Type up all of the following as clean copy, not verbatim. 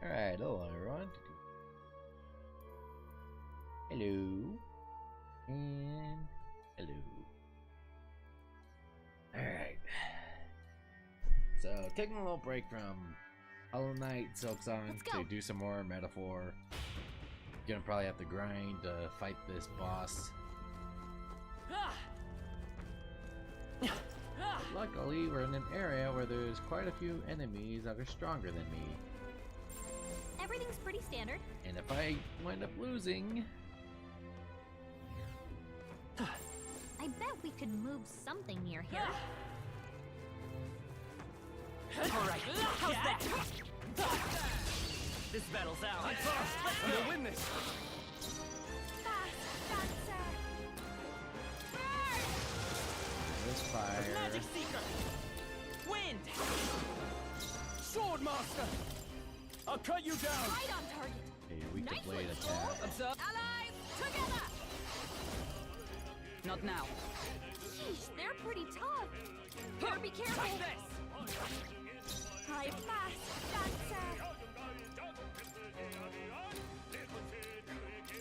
Alright, hello everyone. Hello. And hello. Alright. So, taking a little break from Hollow Knight, Silksong to do some more Metaphor. Gonna probably have to grind to fight this boss. But luckily, we're in an area where there's quite a few enemies that are stronger than me. Everything's pretty standard. And if I wind up losing... I bet we could move something near here. Alright, how's that? This battle's ours. We'll win this. This fire. Magic Seeker. Wind. Sword Master. I'll cut you down. Right on target. A weak blade attack. What's up? Allies, together! Not now. Sheesh, they're pretty tough. Better be careful. Take this. High fast, dancer.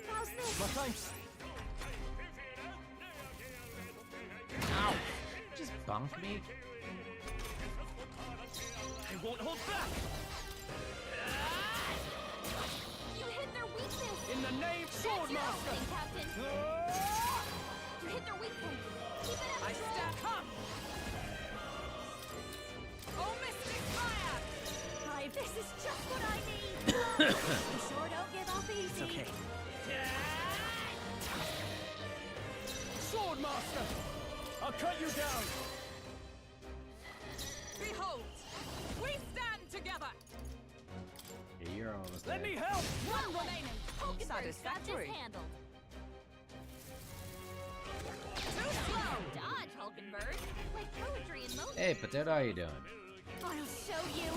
How's this? My thanks. Ow! Just bonk me? I won't hold back. You hit their weakness. In the name, Sword That's your Master. opening, Captain. You hit their weak point. Keep it up, I Troll. stack up. Oh, Mystic Fire. Hi, this is just what I need. You sure don't give up easy. It's okay. Sword Master. I'll cut you down. Behold, we stand together. Yeah, you're almost Let there. me help. One remaining. Hulkenberg's got this Satisfactory. handled. Too slow. Dodge, Hulkenberg. Like poetry in motion. Hey, Potato, how you doing? I'll show you.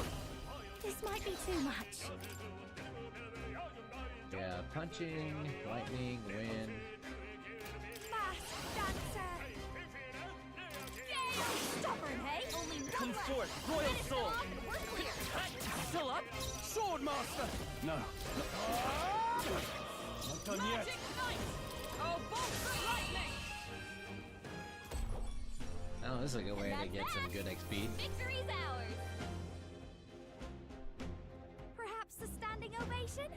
This might be too much. Yeah, punching, lightning, wind. Fast, dancer. Yay! Stubborn, hey? Only one Come left. forth, Royal Finish them Soul. off and we're clear. Still up? Sword Master. No. Not done yet. Magic Knight. Oh, bolts of lightning. Oh, this is a good way to That's get some that. good XP. Victory's ours. Perhaps a standing ovation?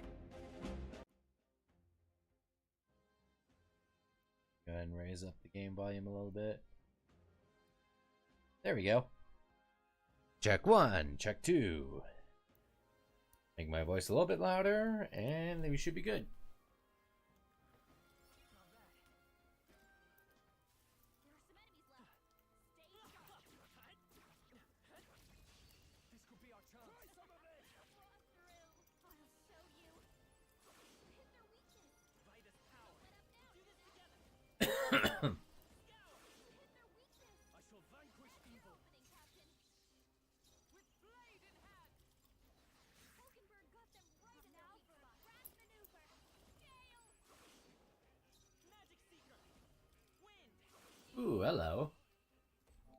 Go ahead and raise up the game volume a little bit. There we go. Check 1, check 2. Make my voice a little bit louder, and we should be good. This could be our chance. I shall vanquish evil. With blade in hand. Magic Seeker. Wind. Ooh, hello.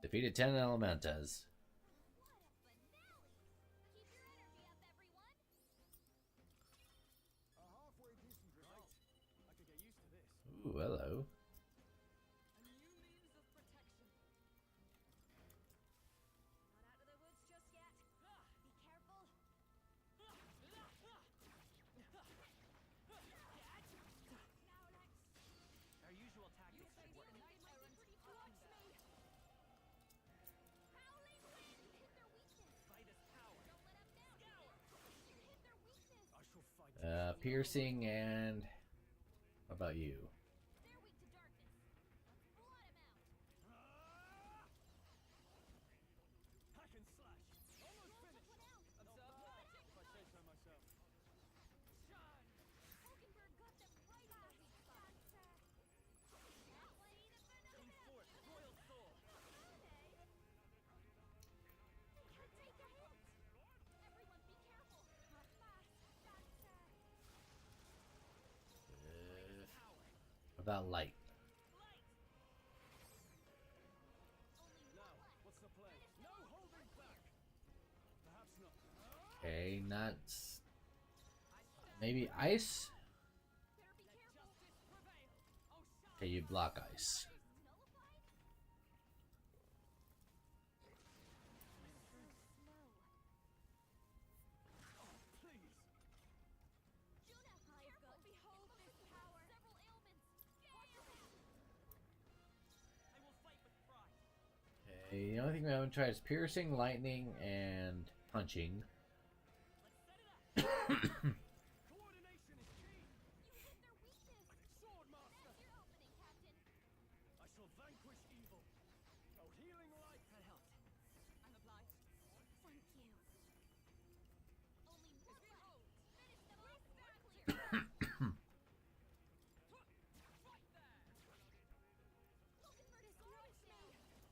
Defeated 10 elementas. A halfway decent result. I could get used to this. Ooh, hello. A new means of protection. Not out of the woods just yet. Be careful. Our usual tactics should work. Prietess power. I shall fight. Piercing and... How about you? They're weak to darkness. Let's blot 'em out. Hack and slash. Almost finished. Absurd. If I say so myself. Shine. Hulkenberg got them right on the weak spot. Come forth, Royal Soul. Take a hit. Everyone be careful. Not fast, dancer. About light. Now, what's the play? No holding back. Perhaps not. Okay, not Maybe ice? Better be careful. Justice prevail. Oh, shine. Okay, you block ice. Nullified? So slow. Oh, please. Juna, careful! Behold this power! Several ailments! Watch your back! I will fight with pride. Okay, the only thing we haven't tried is piercing, lightning, and punching. Let's set it up. Coordination is key. You hit their weakness! Sword master. That's your opening, Captain! I shall vanquish evil. Oh, healing light. That helped. I'm obliged. Thank you. Only more fight! Finish them off! We're clear! Fight there. Looking for destroys me!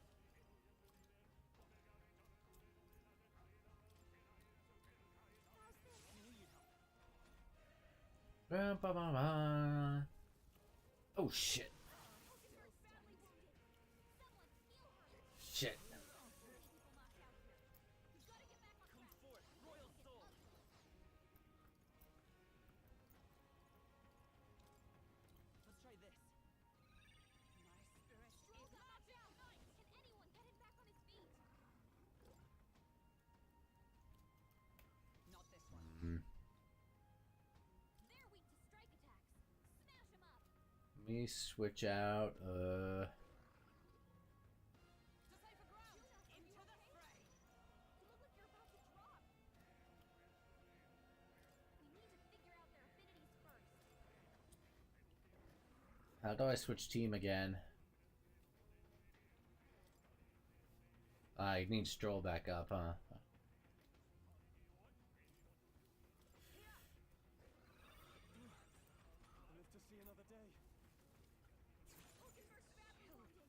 How's this? I knew you'd help. Ba-ba-ba-ba. Oh shit. Hulkenberg's badly wounded. Someone heal her! Shit. Many people knocked out here. We've got to get back on Come track. forth, royal It's soul. ugly. Let's try this. My spirit Stroll got down! Can anyone get him back on his feet? Not this one. Mm. They're weak to strike attacks. Smash him up! Let me switch out. Decipher ground. Into the fray. You look like you're about to drop. We need to figure out their affinities first. How do I switch team again? I need Stroll back up, huh? Live to see another day. Hulkenberg's badly wounded.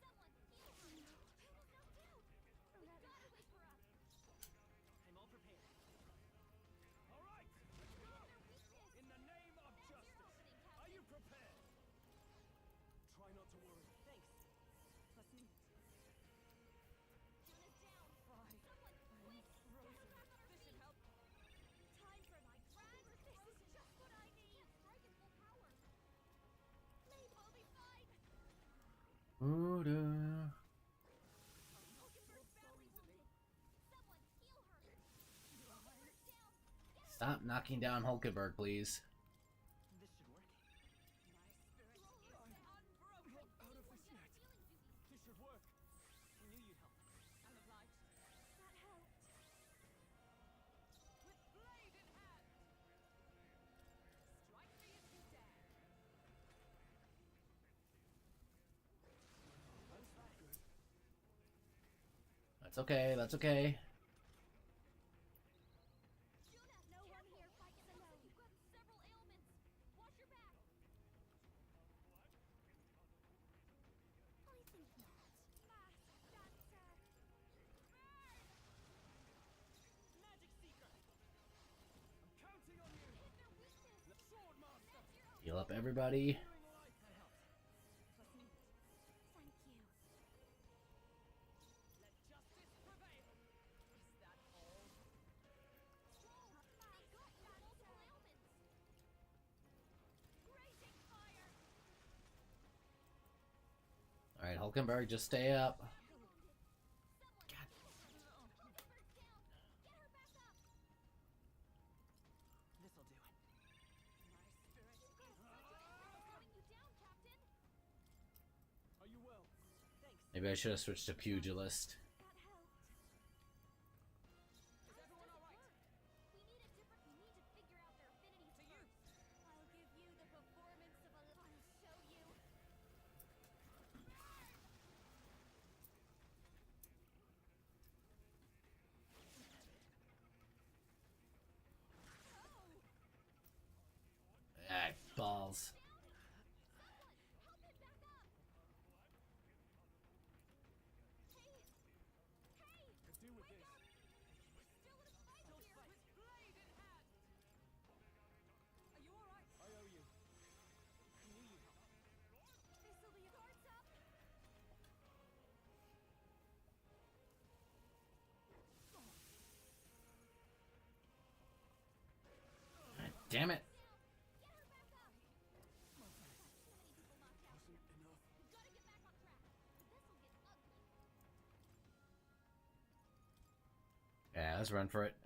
Someone heal her! Almost knocked out! We gotta wake her up. I'm all prepared. All right. Let's go. Their weakness! In the name of That's your justice. opening, Are Captain. you prepared? Try not to worry. Thanks. Let's meet. Juna's down. Fine. Someone, quick! Get her back on her This feet! should help. Time for my grand! This is just what I need! Can't strike at full power! Blade will be fine! Ooh-doo. Hulkenberg's badly wounded. Someone heal her! Hulkenberg's down! Get her Stop knocking down Hulkenberg, please. This should work. My spirit Roll is her down. unbroken. Can Out of anyone this get yet. her healing juices? This should work. I knew you'd help. I'm obliged. That helped. With blade in hand. Strike me if you dare. That's not good. That's okay, that's okay. Juna, no one here fights alone. You've got several ailments. Watch your back. I think not. Magic Seeker. I'm counting on you. Hit their weakness. The Sword Master. That's your opening. Heal up everybody. Healing light. That helps. Let's meet. Thank you. Let justice prevail. Is that all? Stroll. They've got multiple ailments. Raging fire. Alright, Hulkenberg, just stay up. Someone God. Hulkenberg's down. Get her back up. This'll do it. My spirit is Slowing you down, Captain. Are you well? Thanks. Maybe I should have switched to pugilist. That helped. Is everyone all right? We need to figure out their affinities To you. first. I'll give you the performance of a I'll show you. Ah, balls. Someone, help him back up. Hey. Could do with Wake this. up. We're still in a fight Still here. fight. With blade in hand. Are you all right? I owe you. I knew you'd help. This'll be guards up. God Damn it. Yeah, let's run for it.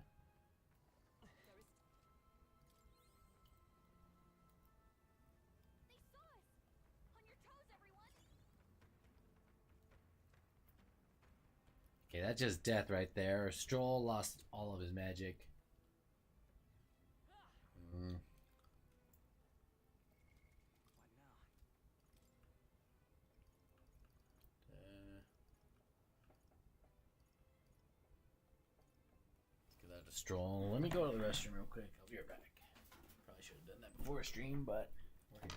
Okay, that's just death right there. Stroll lost all of his magic. Mm. Let's give that a stroll. Let me go to the restroom real quick. I'll be right back. Probably should have done that before stream, but we're here.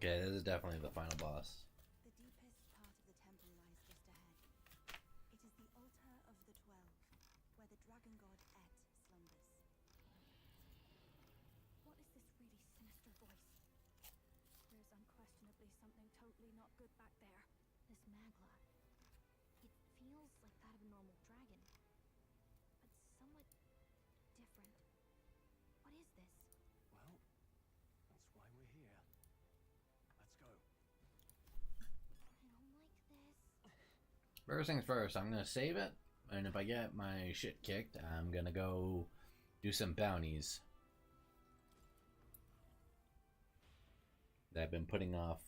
Okay, this is definitely the final boss. The deepest part of the temple lies just ahead. It is the altar of the 12, where the dragon god Et slumbers. What is this really sinister voice? There's unquestionably something totally not good back there. This magma. It feels like that of a normal dragon, but somewhat different. What is this? Well, that's why we're here. Let's go. I don't like this. First things first, I'm gonna save it, and if I get my shit kicked, I'm gonna go do some bounties that I've been putting off.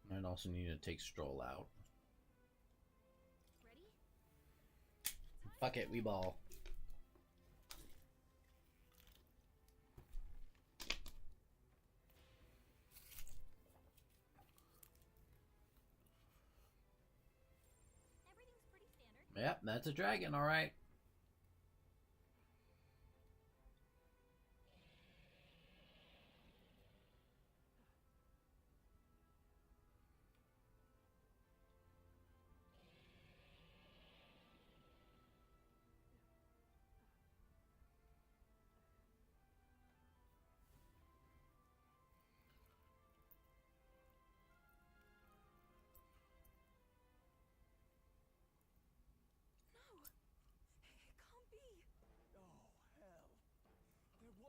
I'd also need to take Stroll out. Ready? Fuck it, we ball. Everything's pretty standard. Yep, that's a dragon, alright.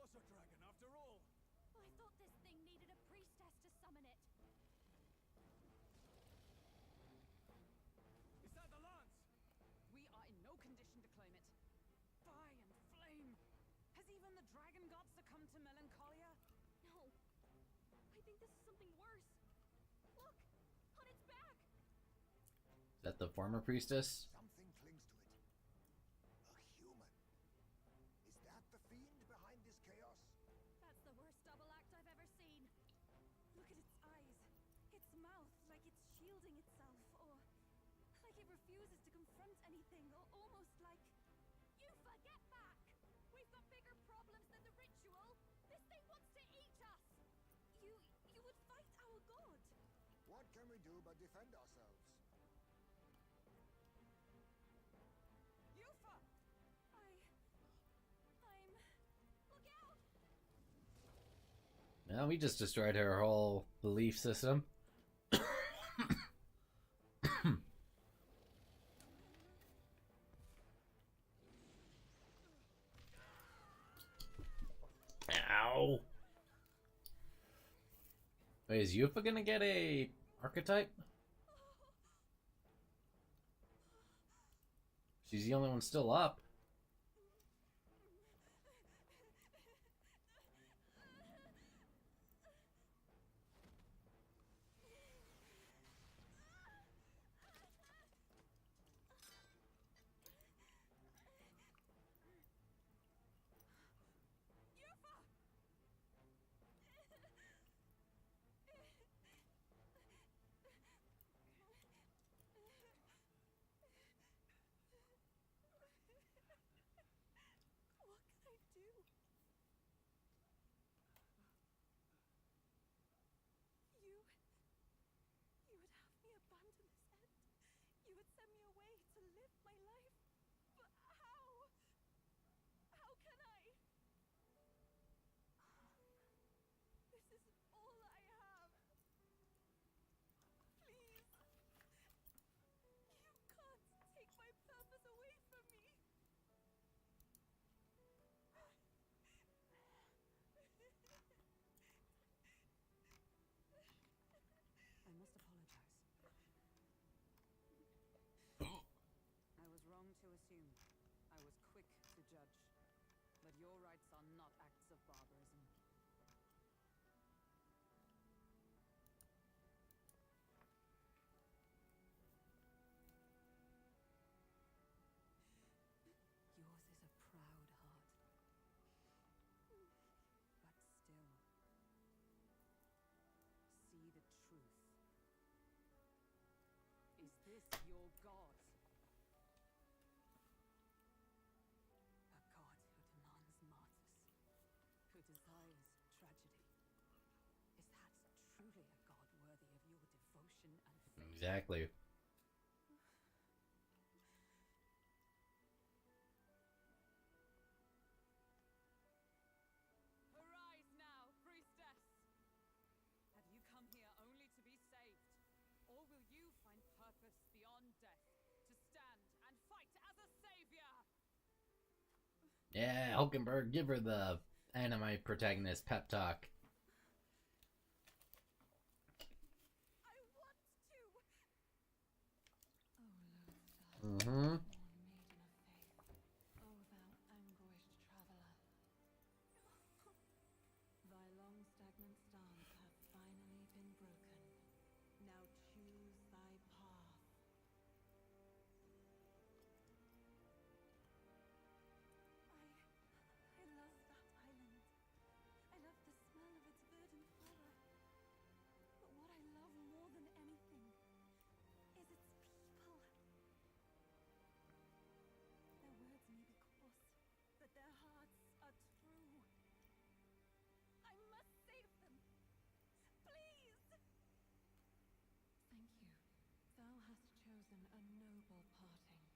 was a dragon after all. I thought this thing needed a priestess to summon it. Is that the lance? We are in no condition to claim it. Fire and flame. Has even the dragon god succumbed to melancholia? No. I think this is something worse. Look! On its back! Is that the former priestess? Something clings to it. A human. Is that the fiend behind this chaos? That's the worst double act I've ever seen. Look at its eyes. Its mouth, like it's shielding itself, or like it refuses to confront anything, or almost like... Yufa, get back! We've got bigger problems than the ritual! This thing wants to eat us! You would fight our god! What can we do but defend ourselves? Yufa! I'm... Look out! Well, we just destroyed her whole belief system. Ow. Wait, is Yufa gonna get a archetype? She's the only one still up. What can I do? You would have me abandon this end. You would send me away to live my life. But how? How can I? This is all I have. Please. You can't take my purpose away from me. I must apologize. I was wrong to assume. I was quick to judge. But your rights are not acts of barbarism. Yours is a proud heart. But still, see the truth. Is this your god? A god who demands martyrs, who desires tragedy. Is that truly a god worthy of your devotion and faith? Exactly. Arise now, priestess! Have you come here only to be saved? Or will you find purpose beyond death, to stand and fight as a savior? Yeah, Hulkenberg, give her the anime protagonist pep talk. I want to! Oh, Mm-hmm. maiden of faith, oh thou anguished traveler. Thy long stagnant stance hath finally been broken. Now choose thy path. I love that island. I love the smell of its verdant flora. But what I love more than anything is its people. Their words may be coarse, but their hearts are true. I must save them. Please! Thank you. Thou hast chosen a noble parting.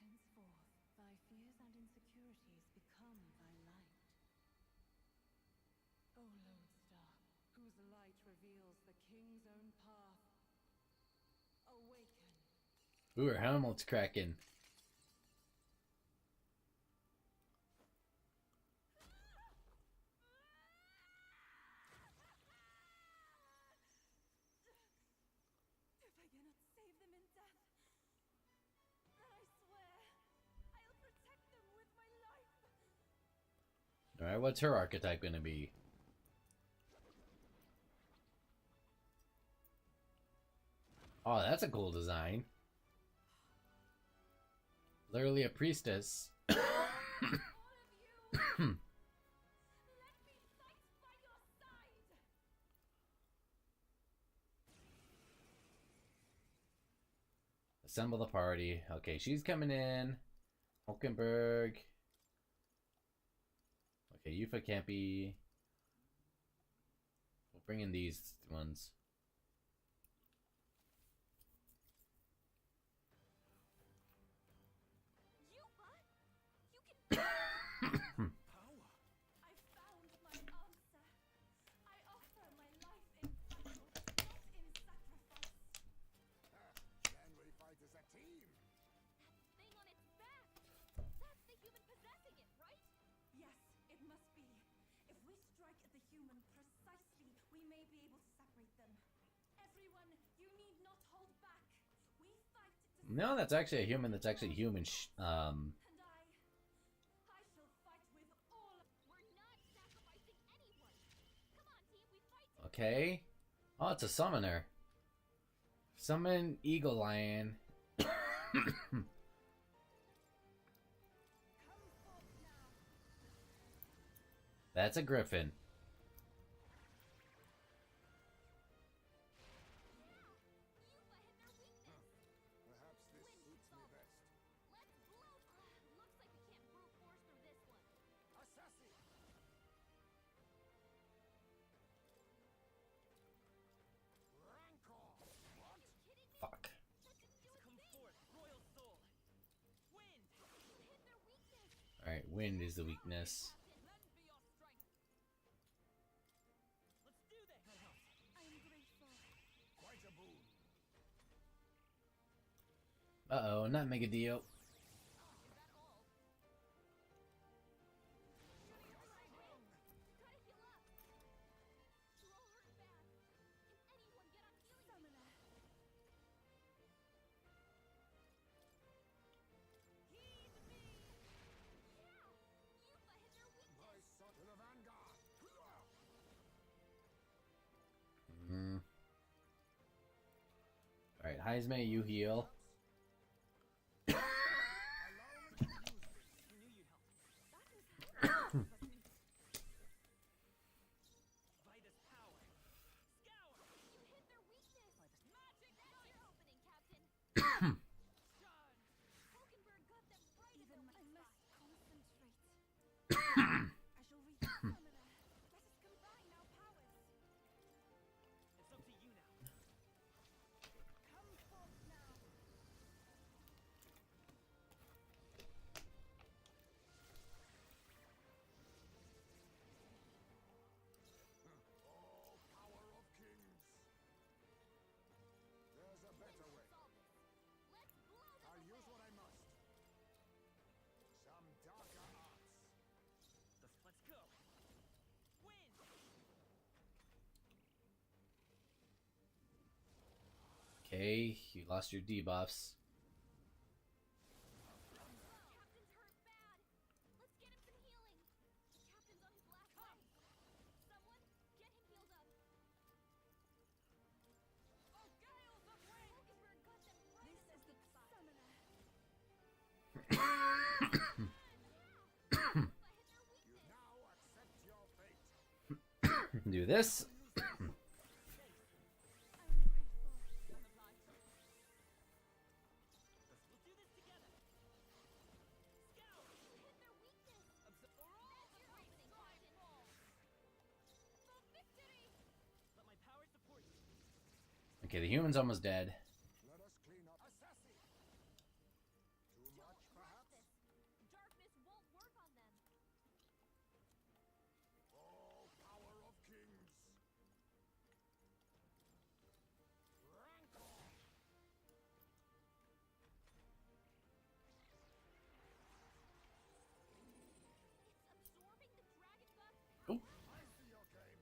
Henceforth, thy fears and insecurities become thy light. O Lodestar, whose light reveals the king's own path, awaken. Ooh, her helmet's cracking. Alright, what's her archetype gonna be? Oh, that's a cool design. Literally a priestess. All of you! Let me fight by your side! Assemble the party. Okay, she's coming in. Hulkenberg. Okay, Yufa can't be. We'll bring in these ones. Yufa, you can. Power. I found my answer. I offer my life in battle, not in sacrifice. Can we fight as a team? That thing on its back. That's the human possessing it, right? Yes, it must be. If we strike at the human precisely, we may be able to separate them. Everyone, you need not hold back. We fight to No, that's actually a human. That's actually human. and I shall fight with all. We're not sacrificing anyone. Come on, team, we fight. Okay. Oh, it's a summoner. Summon Eagle Lion. That's a griffin. Yufa hit their weakness. Perhaps this suits me best. Let's blow. Looks like we can't brute force through this one. Assassin! Rancor! What? Kidding me? Fuck. That could do its Come thing. forth, royal soul. Wind. You hit their weakness. Alright, wind is the weakness. Lend me your strength. Let's do this. I am grateful. Quite a boon. Uh-oh, not Megadio. Is that all? Gotta heal up. You're all hurt bad. Can anyone get on healing? Summoner. Heed me. Yeah. Yufa hit their weakness. My son to the vanguard! Alright, Heisme, you heal. Allow me to use this. We knew you'd help. Vitus power. Scour. You hit their weakness. Magic That's your opening, Captain. Shun. Hulkenberg got them right at their I weak must spot. concentrate. I shall reach Summoner. Let us combine our powers. It's up to you now. Come forth now. Oh, power of kings! There's a better way. Solve this. Let's blow them I'll use away. what I must. Some darker arts. Let's go. Wind. Okay, you lost your debuffs. Captain's hurt bad. Let's get him some healing. Captain's on his last legs. Someone get him healed up. Oh, gales of wind. Hulkenberg got them right This at is their the weak spot. Summoner. Yufa hit their You weakness. now accept your fate. Do this. I am grateful. We'll do this together. Scour. You hit their weakness. That's That's your opening, Captain. For victory. Let my power support you. Okay, the human's almost dead. Let us clean up. Assassin! Too much, Don't perhaps? rush this. Darkness won't work on them. Oh, power of kings! Rancor! It's absorbing the dragon buff. I see your game.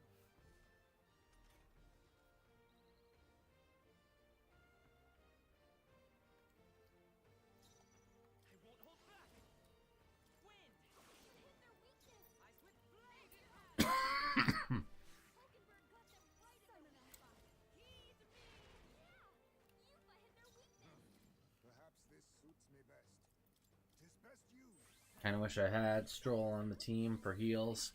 Kind of wish I had Stroll on the team for heals.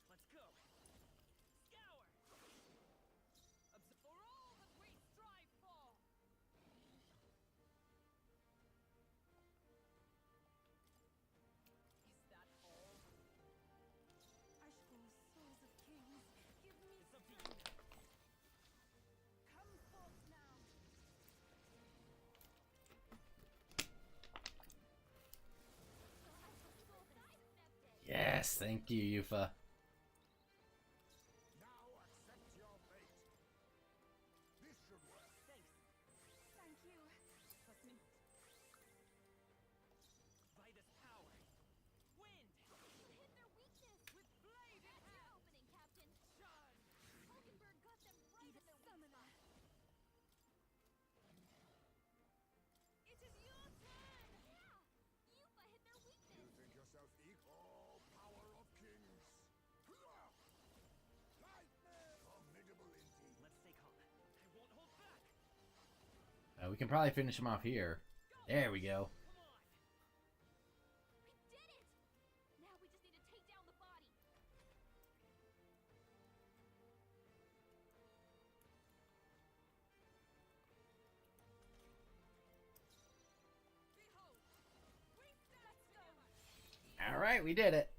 Let's go. Scour. For all that we strive for! Is that all? Ashful souls of kings, give me It's up to you. come forth now. Yes, thank you, Yufa. Now accept your fate. This should work. Thanks. Thank you. Trust me. Prietess power. Wind. You hit their weakness. With blade in That's your hand! opening, Captain. Shun! Hulkenberg got them right at their weak spot. It is your turn! Yeah! Yupa hit their You weakness. think yourself equal, power of kings? Lightning! Formidable indeed. Let's stay calm. I won't hold back. We can probably finish him off here. There we go. Come on. We did it! Now we just need to take down the body. Behold! We stand Let's go. together! Alright, we did it.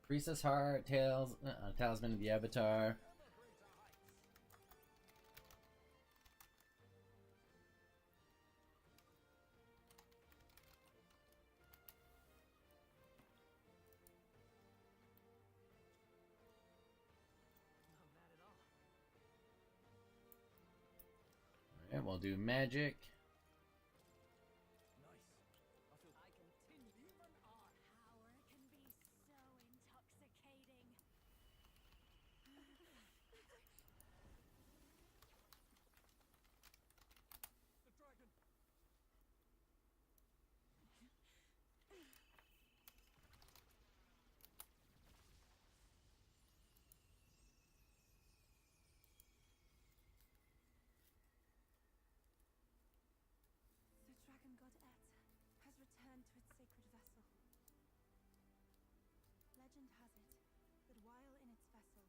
Priestess Heart, Talisman of the Avatar. Not bad at all. Alright, we'll do magic. Nice. I feel I continue. Even our power can be so intoxicating. the dragon. The dragon god Et has returned to its sacred vessel. Legend has it that while in its vessel,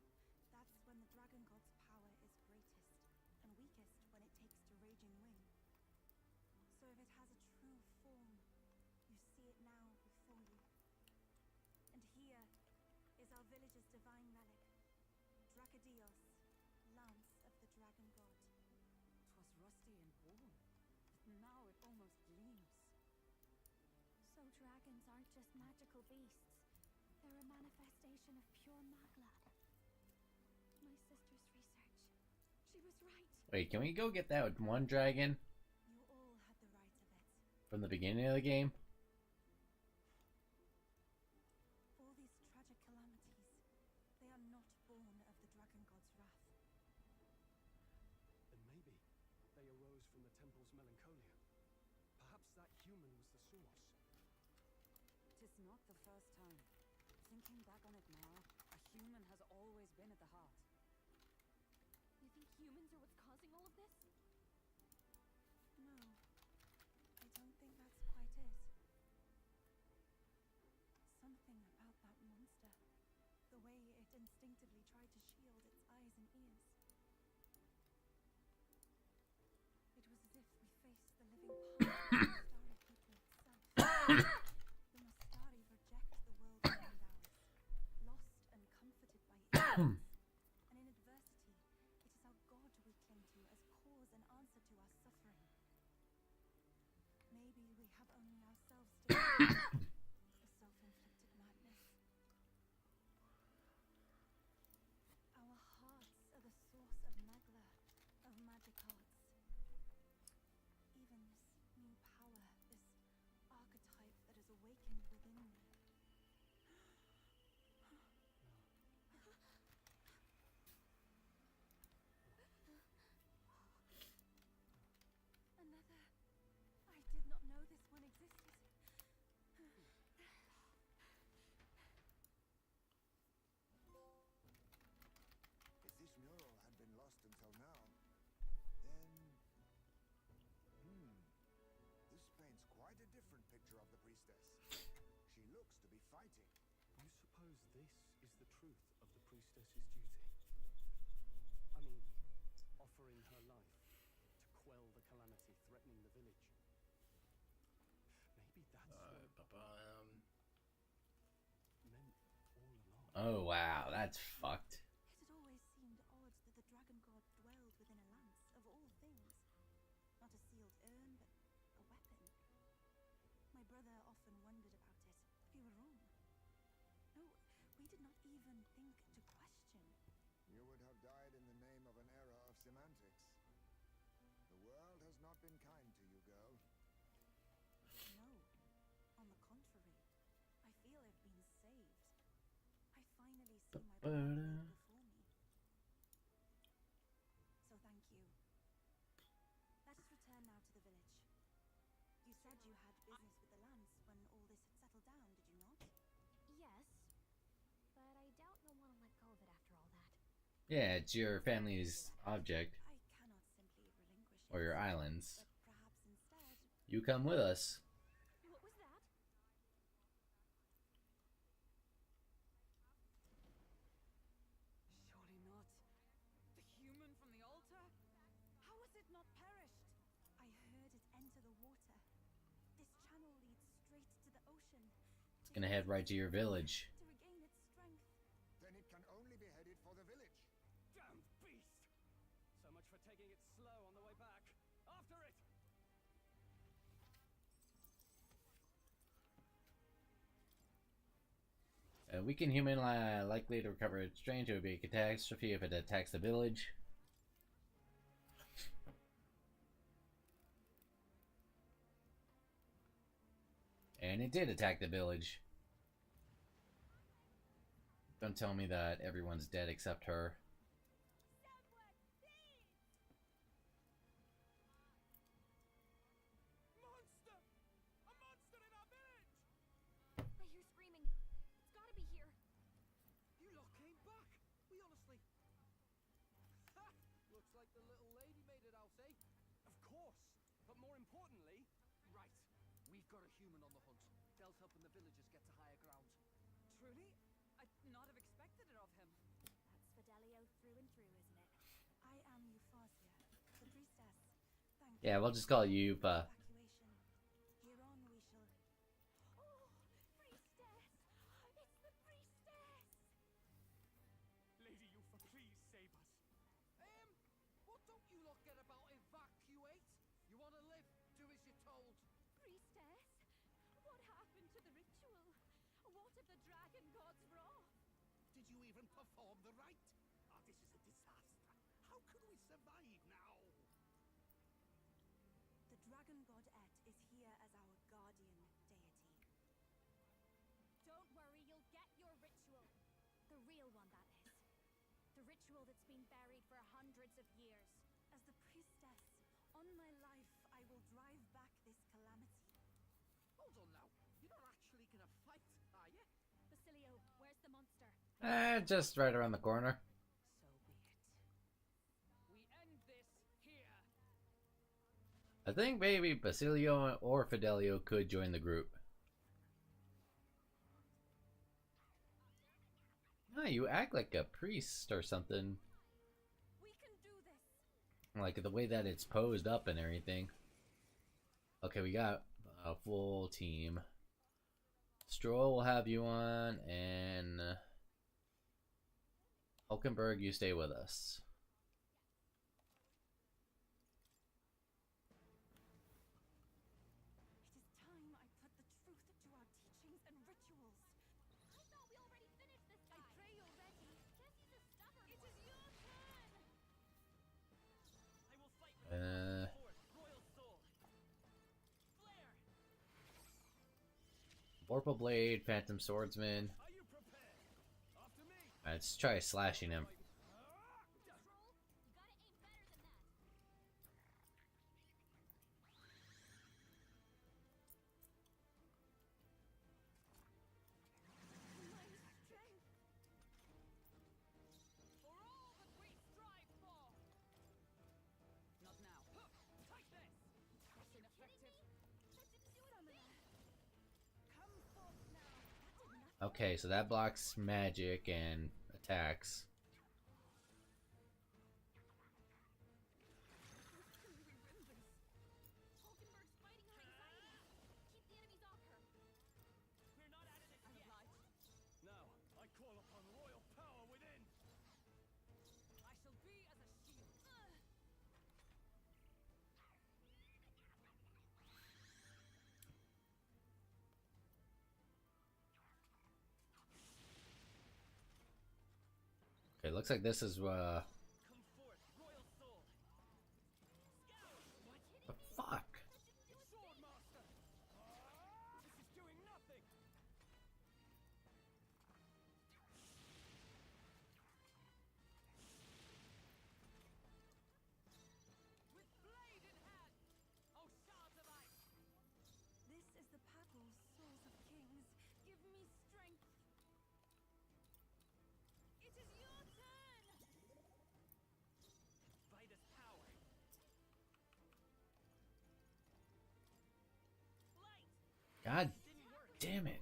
that's when the dragon god's power is greatest, and weakest when it takes to raging wind. So if it has a true form, you see it now before you. And here is our village's divine relic, Dracadios, Lance of the Dragon God. 'Twas rusty and worn, but now it almost gleams. So dragons aren't just magical beasts. They're a manifestation of pure magla. My sister's research. She was right. Wait, can we go get that one dragon You all had the right of it. from the beginning of the game? All these tragic calamities, they are not born of the dragon god's wrath. And maybe they arose from the temple's melancholia. Perhaps that human was the source. 'Tis not the first time. Thinking back on it now, a human has always been at the heart. You think humans are what's causing all of this? No. I don't think that's quite it. Something about that monster. The way it instinctively tried to shield its eyes and ears. It was as if we faced the living part of the Mustari people itself. The Mustari reject the world around ours, lost and comforted by ignorance. And in adversity, it is our God we cling to as cause and answer to our suffering. Maybe we have only ourselves to blame for self-inflicted madness. Our hearts are the source of magla, of magic arts. Even this new power, this archetype that has awakened within me. looks to be fighting. You suppose this is the truth of the priestess's duty? I mean, offering her life to quell the calamity threatening the village. Maybe that's what meant all along. Oh wow, that's fucked. It had always seemed odd that the dragon god dwelled within a lance, of all things. Not a sealed urn, but a weapon. My brother often wondered about it. We were wrong. No, we did not even think to question. You would have died in the name of an era of semantics. The world has not been kind to you, girl. No, on the contrary. I feel I've been saved. I finally see my brother before me. So thank you. Let us return now to the village. You said you had business with the lance when all this had settled down, did you not? Yes, but I doubt you'll want to let go of it after all that. Yeah, it's your family's object. I cannot simply relinquish Or your it, islands. but perhaps instead... You come with us. What was that? Surely not. The human from the altar? How has it not perished? I heard it enter the water. This channel leads straight to the ocean. It's gonna head right to your village. To regain its strength. Then it can only be headed for the village. Damn beast! So much for taking it slow on the way back. After it! Weakened human likely to recover its strength. It would be a catastrophe if it attacks the village. And it did attack the village. Don't tell me that everyone's dead except her. Monster! A monster in our village! I hear screaming. It's gotta be here. You lot came back! We honestly... Ha! Looks like the little lady made it, I'll say. Of course! But more importantly... Right. We've got a human on the hunt. They'll helping the villagers get to higher ground. Truly? I'd not have expected it of him. That's Fidelio through and through, isn't it? I am Euphausia, the priestess. Thank you. Yeah, we'll just call you Yupa. Evacuation. Here on we shall... Oh, priestess! It's the priestess! Lady Yufa, please save us. What don't you lot get about evacuate? You want to live? Do as you're told. Priestess? What happened to the ritual? What of the dragon god's wrath? Did you even perform the rite? Ah, this is a disaster. How could we survive now? The dragon godette is here as our guardian deity. Don't worry, you'll get your ritual. The real one, that is. The ritual that's been buried for hundreds of years. As the priestess, on my life, I will drive back this calamity. Hold on now. You're not actually gonna fight, are you? Basilio, where's the monster? Just right around the corner. So be it. We end this here. I think maybe Basilio or Fidelio could join the group. Ah, you act like a priest or something. We can do this. Like the way that it's posed up and everything. Okay, we got a full team. Stroll will have you on, and Hulkenberg, you stay with us. It is time I put the truth to our teachings and rituals. I thought we already finished this guy. I pray you're ready. Jessie's a stubborn. It is your turn. I will fight with Royal Soul. Flare! Vorpal Blade, Phantom Swordsman. Are you prepared? After me! Let's try slashing him. Roll. You gotta aim better than that. My strength. For all that we strive for. Not now. Take this. That's ineffective. That didn't do it on the Come forth now. Okay, so that blocks magic and attacks. Can we win this? Hulkenberg's fighting her anxieties. Keep the enemies off her. We're not out of this I'm yet. obliged. Now, I call upon royal power within. I shall be as a shield. Okay, looks like this is Come forth, royal soul. Scout! the fuck. Sword master! This is doing nothing! With blade in hand! Oh, shards of ice! This is the battle, souls of kings. Give me strength. It is your turn! By this power. Light! God Didn't work. damn it.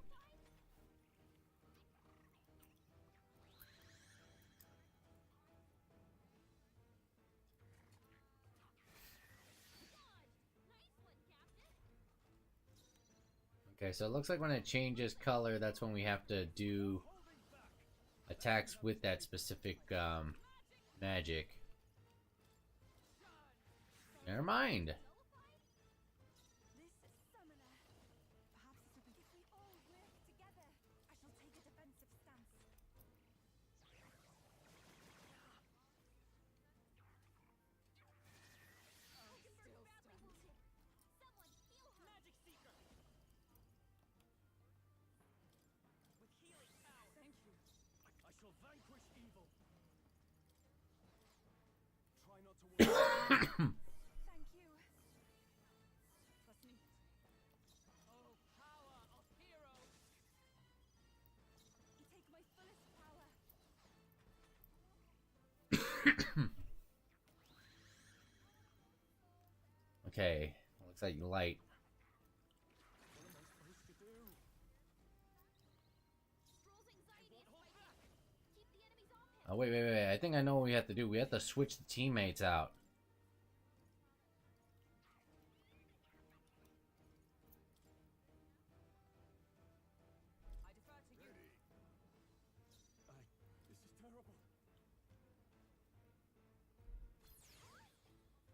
Okay, so it looks like when it changes color, that's when we have to do attacks with that specific magic. Never mind. This is Summoner. Perhaps this will be. If we all work together, I shall take a defensive stance. Still stand. Wounded. Someone heal her. Magic seeker! With healing power. Thank you. I shall vanquish evil. Try not to worry. Thank you. Trust me. Oh, power of heroes! You take my fullest power. Okay, looks like light. What am I supposed to do? Stroll's anxiety is Hold spiking. back! Keep the enemies off him. Oh, wait. I think I know what we have to do. We have to switch the teammates out. I defer to you. This is terrible.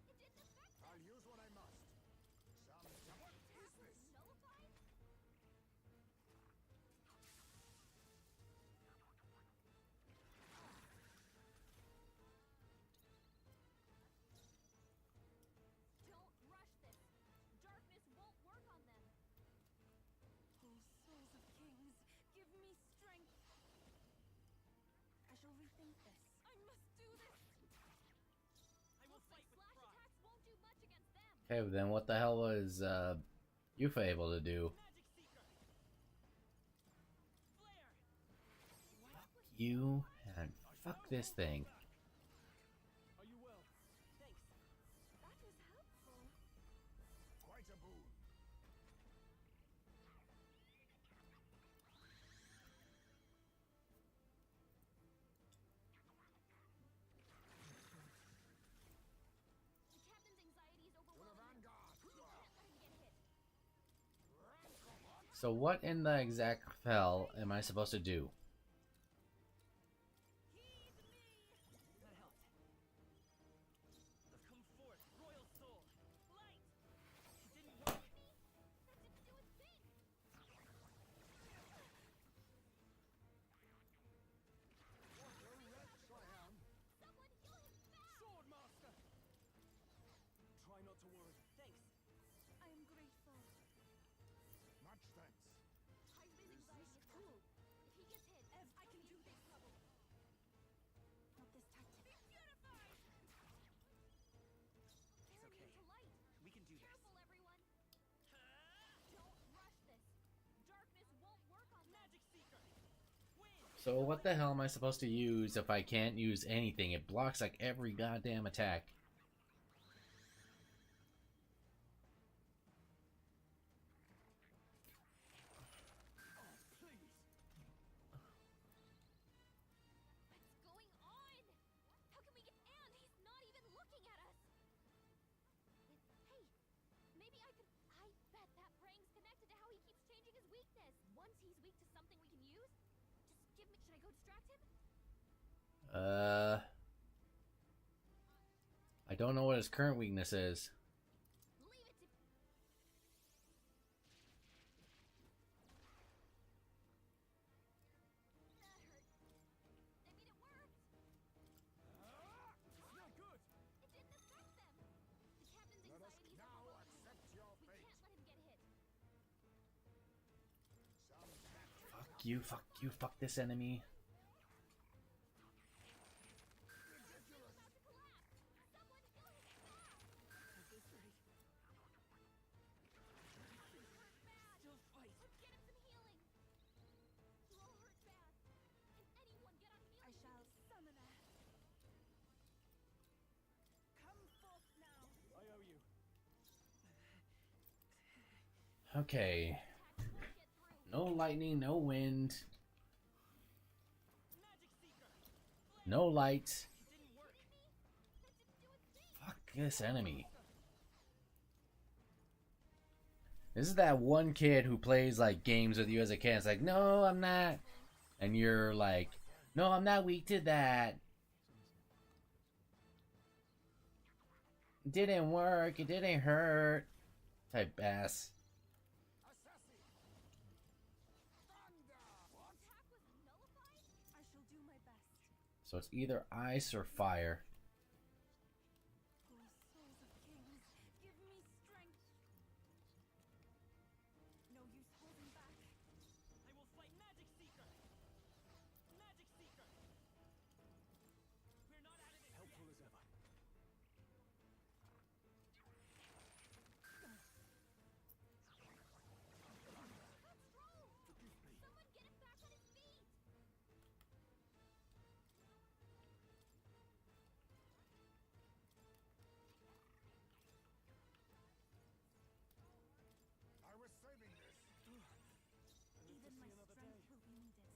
It didn't affect I'll use what I must. What is this? nullified. Don't rush this. Darkness won't work on them. Oh, souls of kings, give me strength. I shall rethink this. I must do this. I will Looks like fight with slash pride. attacks won't do much against them. Okay, then what the hell was Yufa able to do? Magic seeker! Flare! You and fuck this thing. Are you well? Thanks. That was helpful. Quite a boon. The captain's anxiety is To the overwhelming. vanguard. You can't let him get hit. So what in the exact hell am I supposed to do? Heed me! That helped. Come forth, royal soul. Light! Didn't work. That didn't do a thing. What a wretch I am. Someone heal him fast. Sword master! Try not to worry. Thanks. I am grateful. Much thanks. Heisman's anxiety is cruel. If he gets hit, I can do this. Trouble. Not this tactic. Be beautified! They're okay. immune to light. We can do this. Careful, everyone. Don't rush this. Darkness won't work on them. Magic seeker! Win! So what the hell am I supposed to use if I can't use anything? It blocks like every goddamn attack. Please. go distract him? I don't know what his current weakness is. Leave it to... That hurt. I mean, it worked. It's not good. It didn't affect them. The captain's Let us anxiety is now overwhelming. accept your We fate. can't let him get hit. Some capture Fuck you, fuck you, fuck this enemy. ridiculous. About to collapse. Someone go hit him back. At this rate, He's hurt bad. still fight. Let's get him some healing. You all hurt bad. Can anyone get on healing? I shall summon her. Come forth now. I owe you. Okay. Attacks won't get through. No lightning, no wind, Magic Seeker. no light. It didn't work. That didn't do a thing. Fuck this enemy. This is that one kid who plays like games with you as a kid. It's like, no, I'm not. And you're like, no, I'm not weak to that. It didn't work. It didn't hurt. Type ass. Assassin. Thunder. What? Attack was nullified? I shall do my best. So it's either ice or fire. Oh, souls of kings, give me strength. No use holding back. I will fight Magic Seeker. Magic Seeker. We're not out of this Helpful yet. as ever. Someone get him back on his feet! I was saving this. Even my strength will be needed.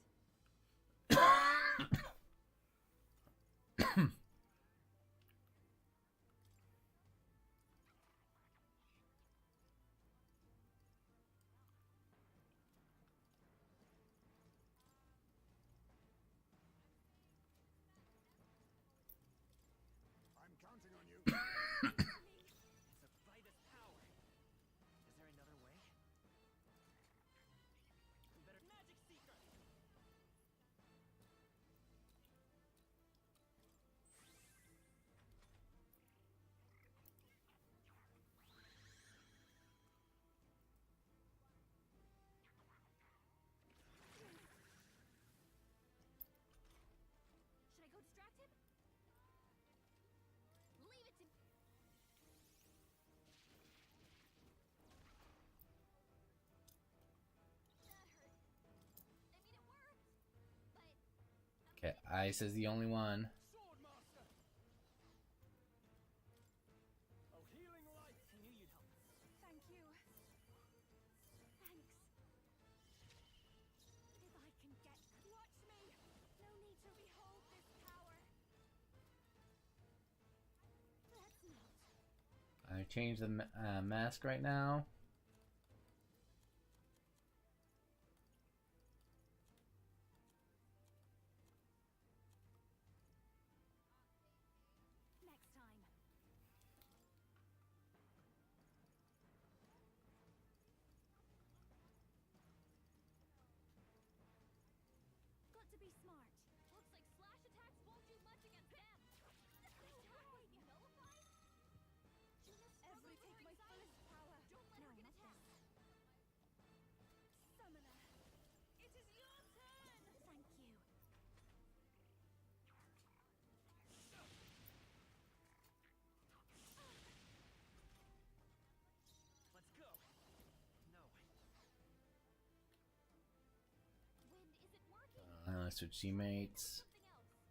I'm counting on you. It's a Prietess power. Is there another way? Better Magic Seeker. Should I go distract him? Leave it to... That hurt. I mean, it worked. But... Okay, ice is the only one. Swordmaster. Oh, healing light. I knew you'd help. Thank you. Thanks. If I can get... Watch me! No need to behold this power. Let's not. I changed the mask right now. Next time. Got to be smart. Looks like slash attacks won't do much against them. Attack was nullified? Juna's Every take my anxiety. fullest power. Don't let her No, get not attacked. Summoner. It is your turn! Thank you. Let's go. No. Wind isn't working. Switch teammates. Something else.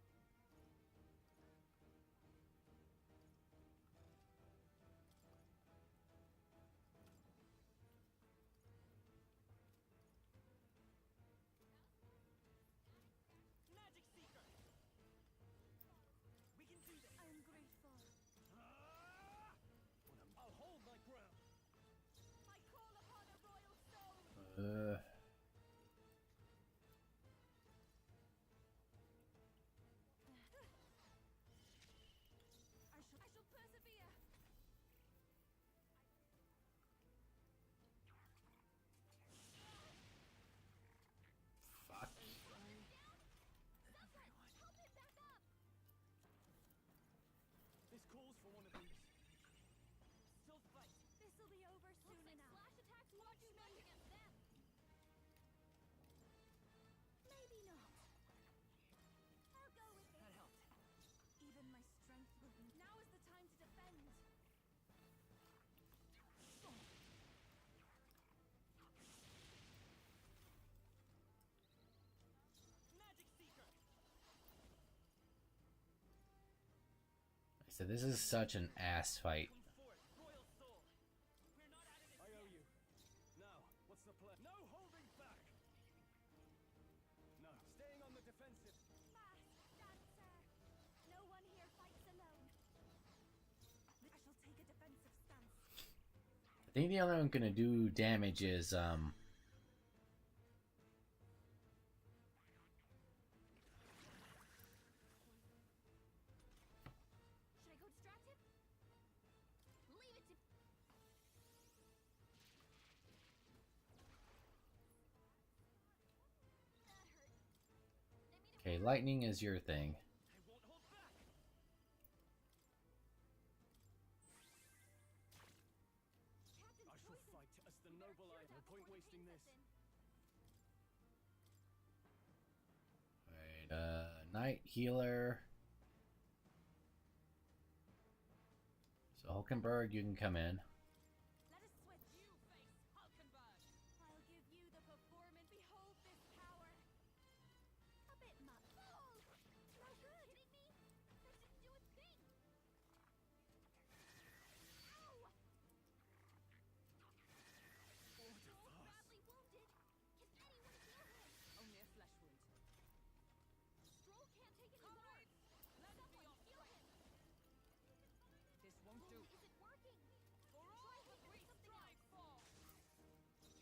Magic Seeker. We can do this. I am grateful. I'll hold my ground. I call upon a royal soul. So this is such an ass fight. Come forth, royal soul. We're not out of this. I owe you. Now, what's the plan? No holding back. No, staying on the defensive. Masked dancer! No one here fights alone. I shall take a defensive stance. I think the only one gonna do damage is Should I go distract him? Leave it to... That hurt. I mean, okay, lightning is your thing. I won't hold back. Captain I shall poisoned. fight as the noble I. No point wasting this. Alright, Knight Healer. So Hulkenberg, you can come in. Let us switch. You face Hulkenberg. I'll give you the performance. Behold this power. A bit much. Oh, no good. Kidding me? That didn't do a thing. Ow! Joel's badly wounded. Can anyone heal him? Only a flesh wound. Stroll can't take any more. Comrades, lend me Someone your heal him. This won't do. Is it working? For Try all that hitting we something strive else. for.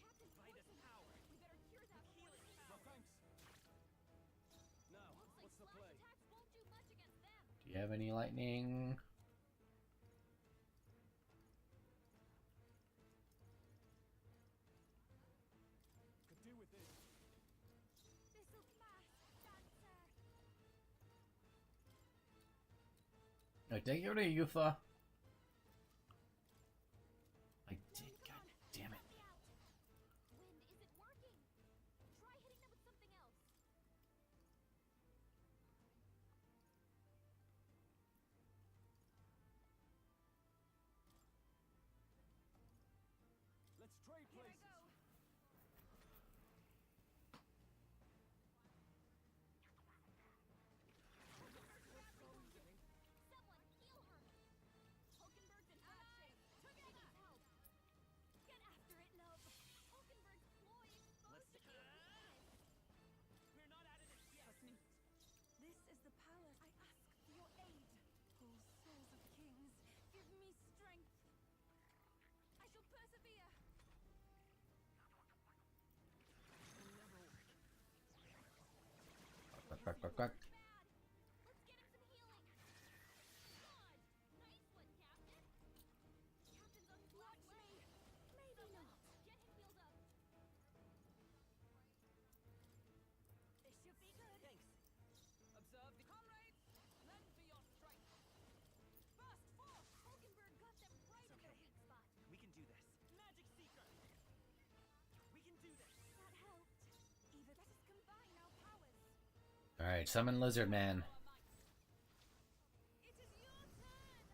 Captain Fight us poisoned. power. We better cure that before Healing the power. No thanks. Now, Looks like what's the slash play? attacks won't do much against them. Do you have any lightning? Could do with this. This'll mask dancer. No, take it to Yufa. I did, god damn it. Help me out. Wind isn't working. Try hitting them with something else. Let's trade Here I places. go. Someone heal her. Hulkenberg's in bad shape. She needs help. Get after it, love. Hulkenberg's ploy exposed to weakness. We're not out of this yet. This is the power. I ask for your aid. Oh, souls of kings, give me strength. I shall persevere. Quack, quack, quack. Bad. Let's get him some healing. God, nice one, Captain. Captain's on watch me. Maybe not. Get him healed up. This should be good. Thanks. Observe the comrades. Lend me your strength. Burst forth. Hulkenberg got them right in their weak spot. We can do this. Magic Seeker. We can do this. That helped. Even let us combine our powers. Alright, summon Lizard Man. Our might. It is your turn.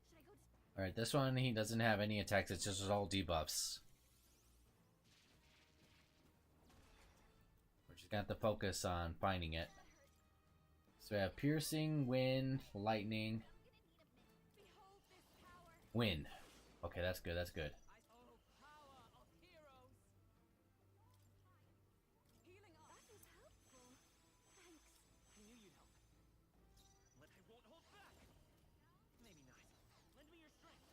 Should I go to... Alright, this one he doesn't have any attacks, it's just all debuffs. We're just gonna have to focus on finding it. So we have piercing, wind, lightning, Behold this power. wind. Okay, that's good, that's good. Oh, power of heroes. Healing up. That is helpful. Thanks. I knew you'd help. But I won't hold back. Maybe not. Lend me your strength.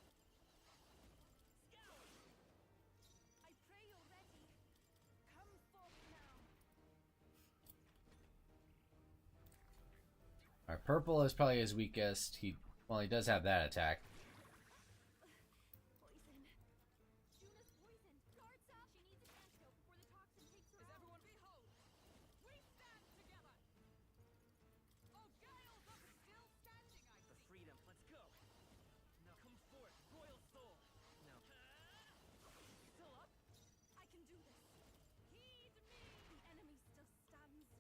Scout! I pray you're ready. Come forth now. Alright, purple is probably his weakest. Well, he does have that attack. Poison. Juna's poisoned. Guards up. She needs an antidote before the toxin takes her Is out. everyone behold? We stand together. Oh, Gales up and still standing, I The see. freedom. Let's go. Now come forth, royal soul. Now. Still up? I can do this. Heed me. The enemy still stands.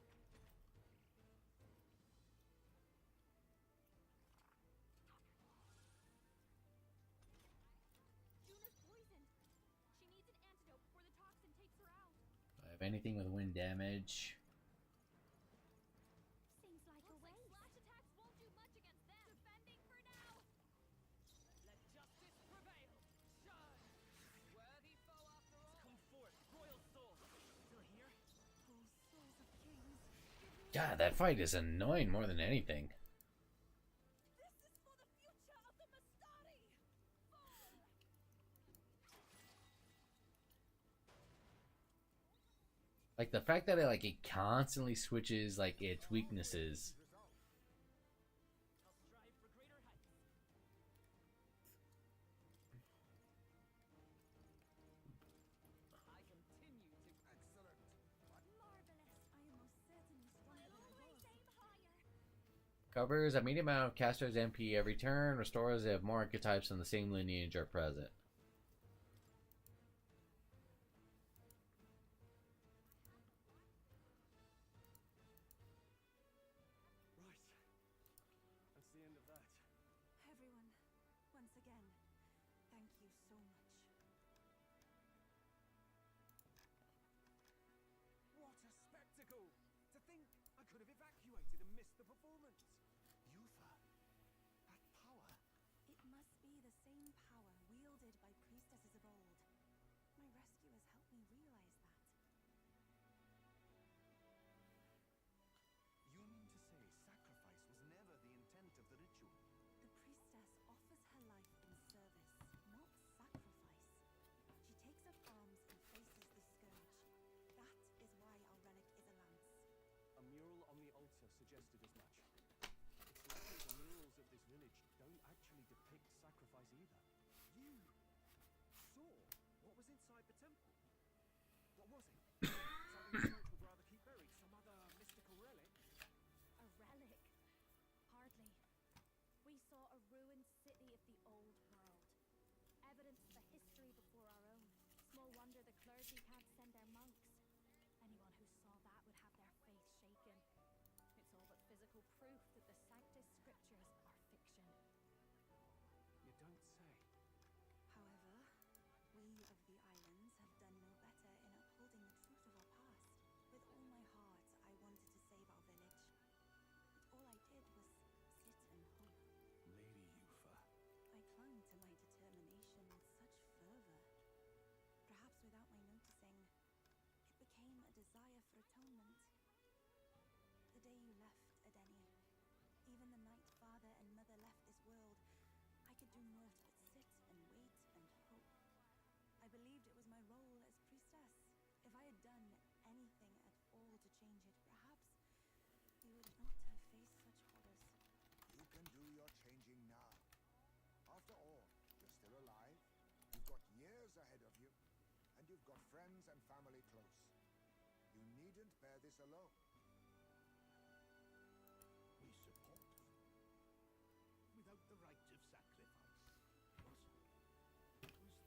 If anything with wind damage. Seems like a waste. Flash attacks won't do much against them. Defending for now. Let justice prevail. Shun. Worthy foe after all. Come forth, royal soul. Still here? Oh, souls of kings. God, that fight is annoying more than anything. This is for the future of the Mastari. Like the fact that it constantly switches like its weaknesses. I'll strive for greater heights. I continue to Excellent. Marvelous. I am most certainly stronger than I was. Aim higher. Covers a medium amount of caster's MP every turn. Restores if more archetypes in the same lineage are present. Right. That's the end of that. Everyone, once again, thank you so much. What a spectacle! To think I could have evacuated and missed the performance. Yufa, that power. It must be the same power wielded by priestesses of old. My rescuers helped me realize that. You mean to say sacrifice was never the intent of the ritual? The priestess offers her life in service, not sacrifice. She takes up arms and faces the scourge. That is why our relic is a lance. A mural on the altar suggested as much. It's likely the murals of this village don't actually depict sacrifice either. You saw what was inside the temple. What was it? Something the church would rather keep buried? Some other mystical relic? A relic? Hardly. We saw a ruined city of the old world. Evidence of a history before our own. Small wonder the clergy can't send their monks. Anyone who saw that would have their faith shaken. It's all but physical proof that the Sanctus Scriptures are fiction. You don't say. However, we of the islands have done no better in upholding the truth of our past. With all my heart, I wanted to save our village. But all I did was sit and hope. Lady Yufa. I clung to my determination with such fervor. Perhaps without my noticing, it became a desire for atonement. The day you left, Adeni, even the night father and mother left this world, I could do naught but sit and wait and hope. I believed it was my role as priestess. If I had done anything at all to change it, perhaps we would not have faced such horrors. You can do your changing now. After all, you're still alive, you've got years ahead of you, and you've got friends and family close. You needn't bear this alone. We support them. Without the right of sacrifice.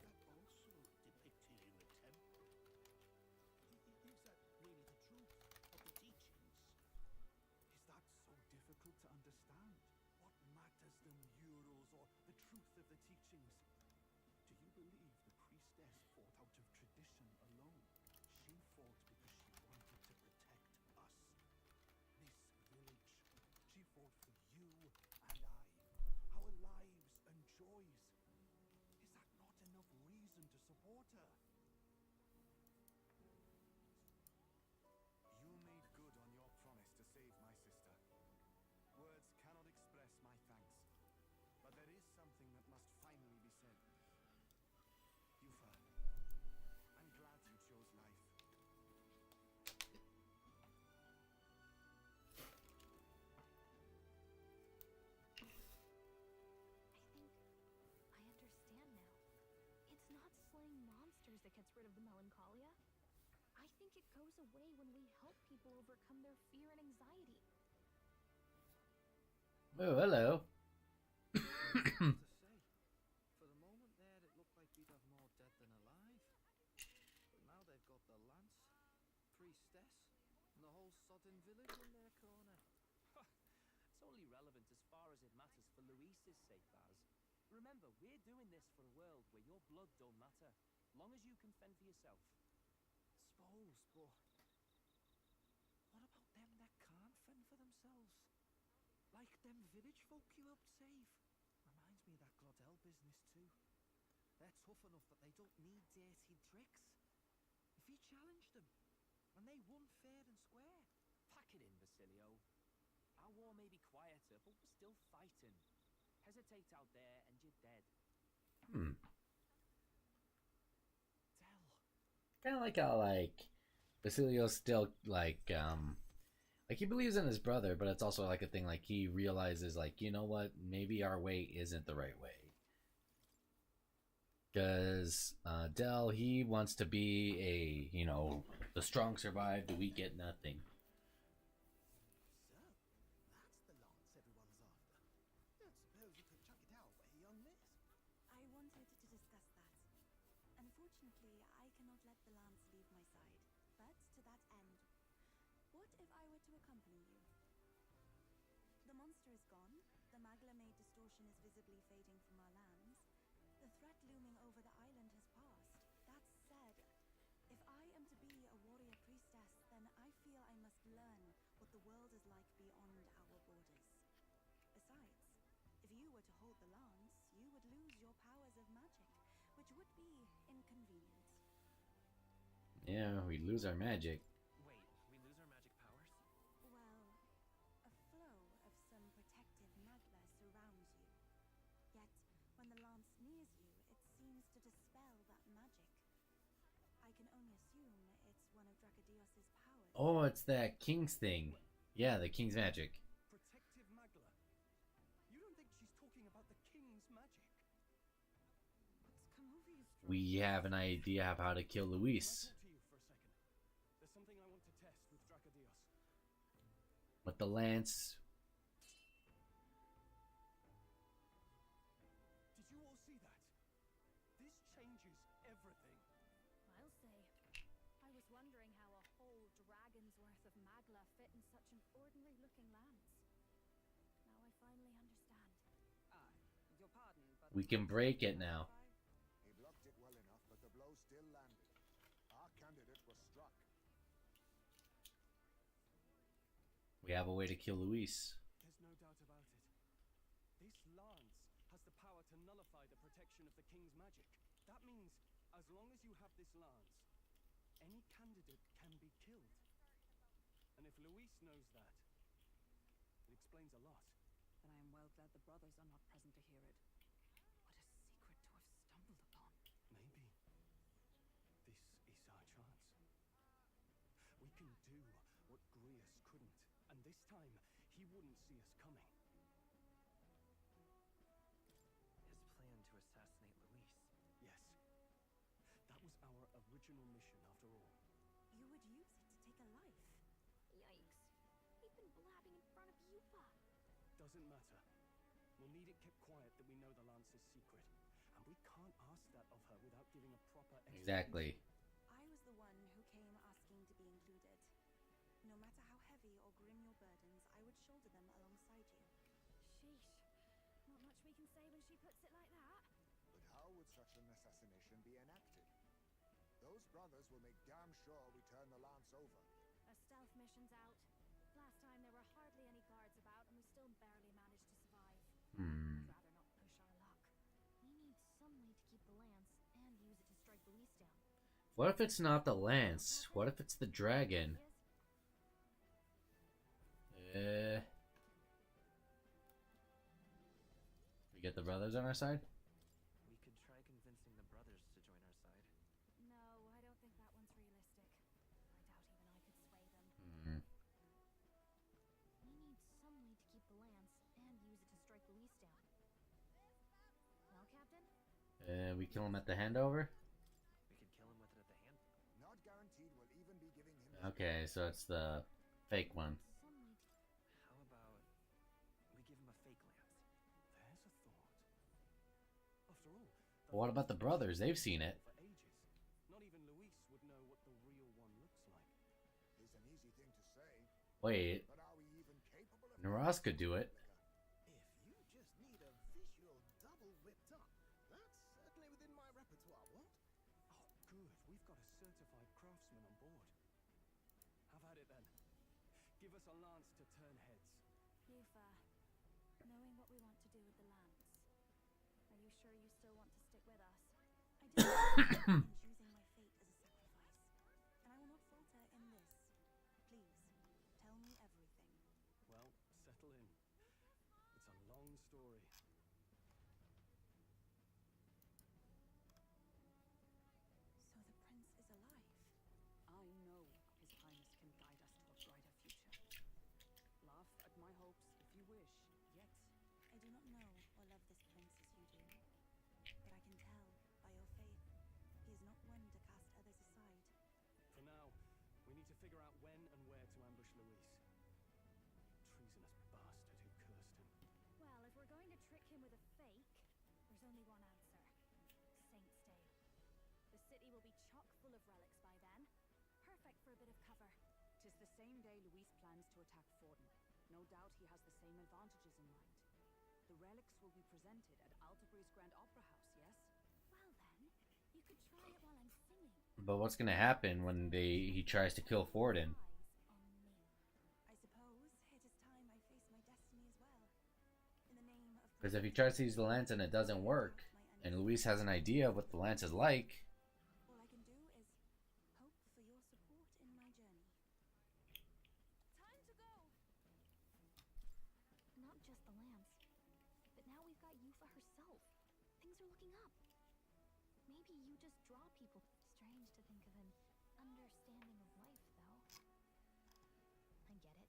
Was that also depicted in the temple? Is that really the truth of the teachings? Is that so difficult to understand? What matters the murals or the truth of the teachings? Do you believe the priestess fought out of tradition alone? She fought because she wanted to protect us. This village. She fought for you and I. Our lives and joys. Is that not enough reason to support her? You made good on your promise to save my sister. Words cannot express my thanks, but there is something that must finally be said. Yufa, I'm glad you chose life. I understand now. It's not slaying monsters that gets rid of the melancholia. I think it goes away when we help people overcome their fear and anxiety. Oh, hello. To say. For the moment there, it looked like we'd have more dead than alive. But now they've got the lance, priestess, and the whole sodden village in their corner. It's only relevant as far as it matters for Luis's sake, Baz. Remember, we're doing this for a world where your blood don't matter, long as you can fend for yourself. Sport. suppose, but what about them that can't fend for themselves? Like them village folk you helped save. Reminds me of that Glodell business too. They're tough enough that they don't need dirty tricks. If you challenged them, and they won fair and square. Pack it in, Basilio. Our war may be quieter, but we're still fighting. Hesitate out there and you're dead. Hmm. Dell. Kind of like how Basilio's still like he believes in his brother, but it's also like a thing like he realizes like, you know what, maybe our way isn't the right way. Because Dell, he wants to be a, you know, the strong survive, the weak get nothing. So, that's the lance everyone's after. Don't suppose you could chuck it our way, young miss? I wanted to discuss that. Unfortunately, I cannot let the lance leave my side. But to that end, what if I were to accompany you? The monster is gone, the Magla-made distortion is visibly fading from our lands, the threat looming over the island has passed. That said, if I am to be a warrior priestess, then I feel I must learn what the world is like beyond our borders. Besides, if you were to hold the lance, you would lose your powers of magic, which would be inconvenient. Yeah, we lose our magic. Wait, we lose our magic powers? Well, a flow of some protective magla surrounds you. Yet, when the lance nears you, it seems to dispel that magic. I can only assume it's one of Dracodios's powers. Oh, it's that king's thing. Yeah, the king's magic. Protective Magla. You don't think she's talking about the king's magic? What's come over you, Strong? We have an idea of how to kill Can I Luis. talk to you for a second? There's something I want to test with Dracodios. But the lance. Did you all see that? This changes everything. I'll say. I was wondering how a whole dragon's worth of magla fit in such an ordinary-looking lance. Now I finally understand. Your pardon, but We can break it now. He blocked it well enough, but the blow still landed. Our candidate was struck. We have a way to kill Luis. There's no doubt about it. This lance has the power to nullify the protection of the king's magic. That means, as long as you have this lance, any candidate can be killed. And if Luis knows that, it explains a lot. then I am well glad the brothers are not present to hear it. What a secret to have stumbled upon. Maybe this is our chance. We can do what Grius couldn't, and this time he wouldn't see us coming. His plan to assassinate Luis. Yes, that was our original mission after all. You would use it to take a life. Yikes. We've been blabbing in front of Yupa. Doesn't matter. We'll need it kept quiet that we know the lance is secret. And we can't ask that of her without giving a proper explanation. Exactly. I was the one who came asking to be included. No matter how heavy or grim your burdens, I would shoulder them alongside you. Sheesh. Not much we can say when she puts it like that. But how would such an assassination be enacted? Those brothers will make damn sure we turn the lance over. A stealth mission's out. Last time there were hardly any guards about and we still barely managed to survive. Hmm. I'd rather not push our luck. We need some way to keep the lance and use it to strike Luis down. What if it's not the lance? What if it's the dragon? We get the brothers on our side? We could try convincing the brothers to join our side. No, I don't think that one's realistic. I doubt even I could sway them. Hmm. We need some way to keep the lance and use it to strike Luis down. Well, Captain? We kill him at the handover? We could kill him with it at the hand. Not guaranteed we'll even be giving him... Okay, so it's the fake one. Some way to... How about we give him a fake lance? There's a thought. After all... What about the brothers? They've seen it. For ages. Not even Luis would know what the real one looks like. It's an easy thing to say, Wait, but are we even capable of... Naras could do it. If you just need a visual double whipped up, that's certainly within my repertoire, what? Oh, good. We've got a certified craftsman on board. Have at it then. Give us a lance to turn heads. Yufa, knowing what we want to do with the lance, are you sure you still want to stick with us? I do in choosing my fate as a sacrifice, and I will not falter in this. Please, tell me everything. Well, settle in. It's a long story. So the prince is alive? I know His Highness can guide us to a brighter future. Laugh at my hopes if you wish, yet I do not know or love this prince as you do, but I can tell by your faith he is not one to cast others aside. For now, we need to figure out when and where to ambush Luis. Treasonous bastard who cursed him. Well, if we're going to trick him with a fake, there's only one answer. Saint's Day. The city will be chock full of relics by then. Perfect for a bit of cover. 'tis the same day Luis plans to attack Forden. No doubt he has the same advantages in mind. The relics will be presented at Altabri's Grand Opera House, yes? Well then, you could try it while I'm singing. But what's gonna happen when he tries to kill Forden? Eyes on me. I suppose it is time I face my destiny as well. In the name of Because if he tries to use the lance and it doesn't work, and Luis has an idea of what the lance is like, all I can do is hope for your support in my journey. Time to go! Not just the lance, but now we've got Yufa herself. Things are looking up. Maybe you just draw people. Strange to think of an understanding of life, though. I get it.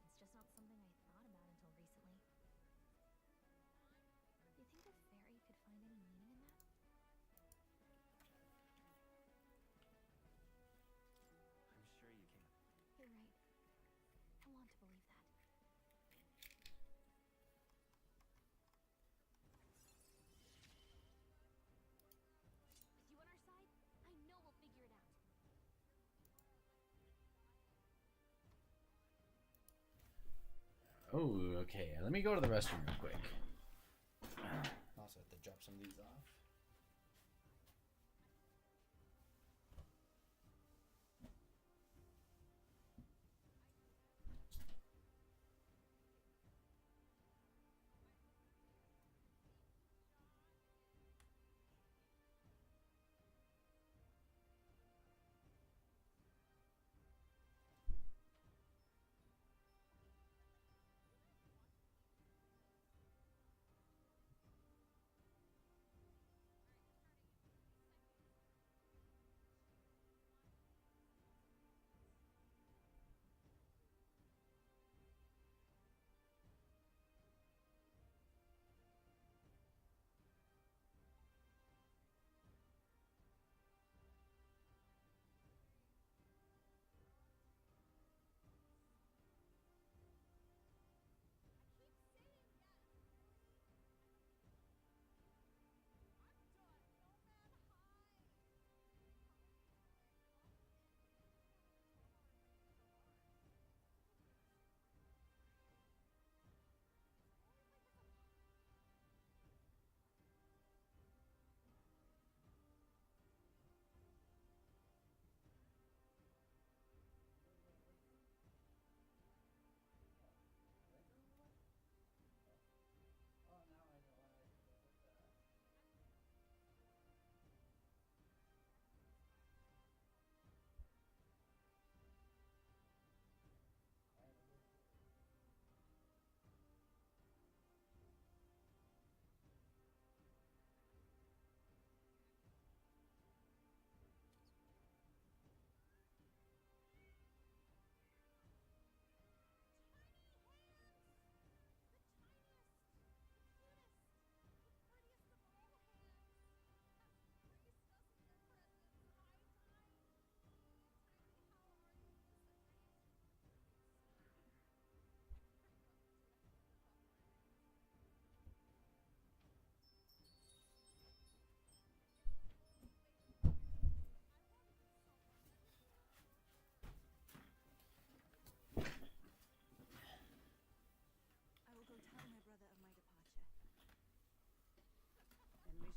It's just not something I thought about until recently. Do you think a fairy could find any meaning in that? I'm sure you can. You're right. I want to believe that. With you on our side, I know we'll figure it out. oh, okay. Let me go to the restroom real quick. Also have to drop some of these off.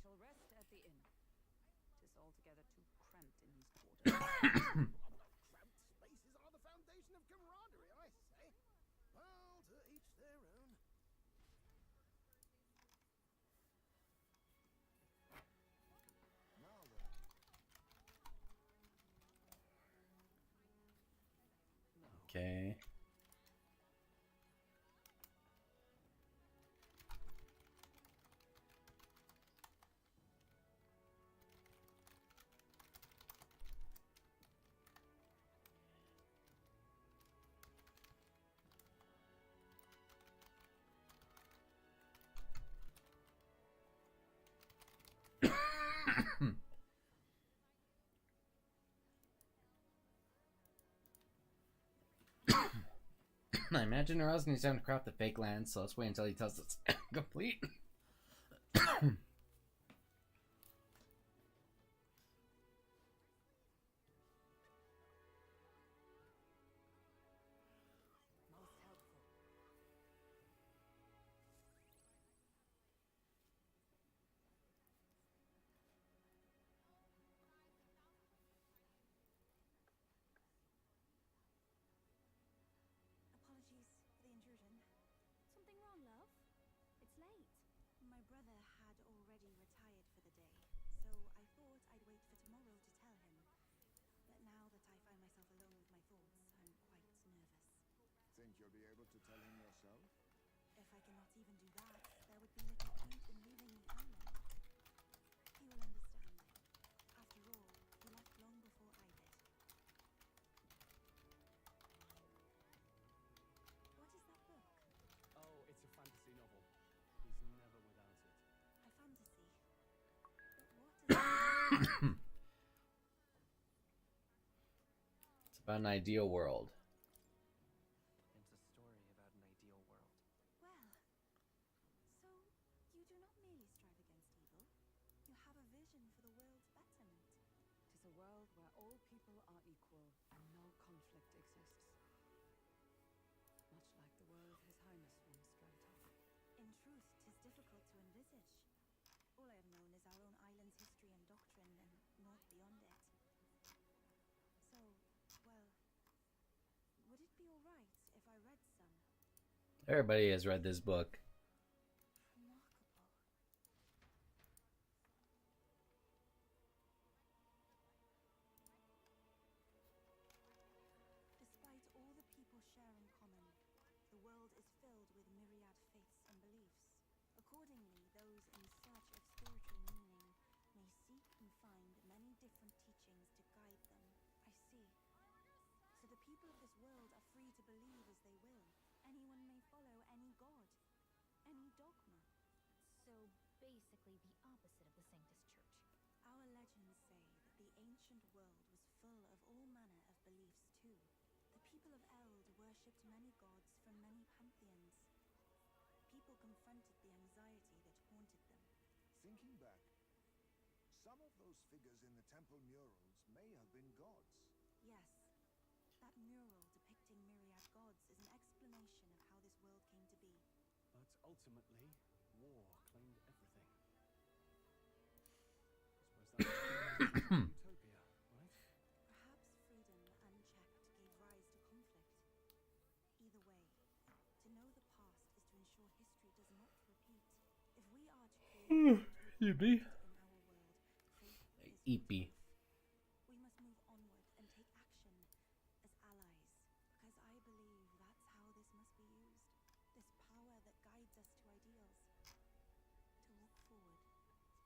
Shall rest at the inn. 'Tis altogether too cramped in these quarters. Cramped spaces are the foundation of camaraderie, I say. Well, to each their own. Now then, Okay. I imagine Eros needs time to craft the fake land, so let's wait until he tells us it's complete. Most helpful. Apologies for the intrusion. Something wrong, love? It's late. My brother had already retired for the day, so I thought I'd wait for tomorrow to tell him. But now that I find myself alone with my thoughts, I'm quite nervous. think you'll be able to tell him yourself? If I cannot even do that, there would be little point in leaving the island. He will understand. After all, he left long before I did. What is that book? Oh, it's a fantasy novel. He's never without it. A fantasy. But what is It's about an ideal world. It's a story about an ideal world. Well, so you do not merely strive against evil. You have a vision for the world's betterment. Tis a world where all people are equal and no conflict exists. Much like the world His Highness once dreamt of. In truth, 'tis difficult to envisage. All I have known is our own island's history and doctrine, and naught beyond it. So, well, would it be alright if I read some? Everybody has read this book. Remarkable. Despite all the people share in common, the world is filled with myriad faiths and beliefs. Accordingly, those in search of spiritual meaning may seek and find many different teachings to guide them. I see. So the people of this world are free to believe as they will. Anyone may follow any god, any dogma. So basically the opposite of the Sanctus Church. Our legends say that the ancient world was full of all manner of beliefs too. The people of Eld worshipped many gods from many pantheons. People confronted the anxiety that haunted them. Thinking back, some of those figures in the temple murals may have been gods. Yes, that mural depicting myriad gods is an explanation of how this world came to be. But ultimately, war claimed everything. I suppose that's utopia, right? Perhaps freedom unchecked gave rise to conflict. Either way, to know the past is to ensure history does not repeat. If we are to create Yippee. in our world, faith is Eepy. we must move onward and take action as allies, because I believe that's how this must be used. This power that guides us to ideals. To walk forward,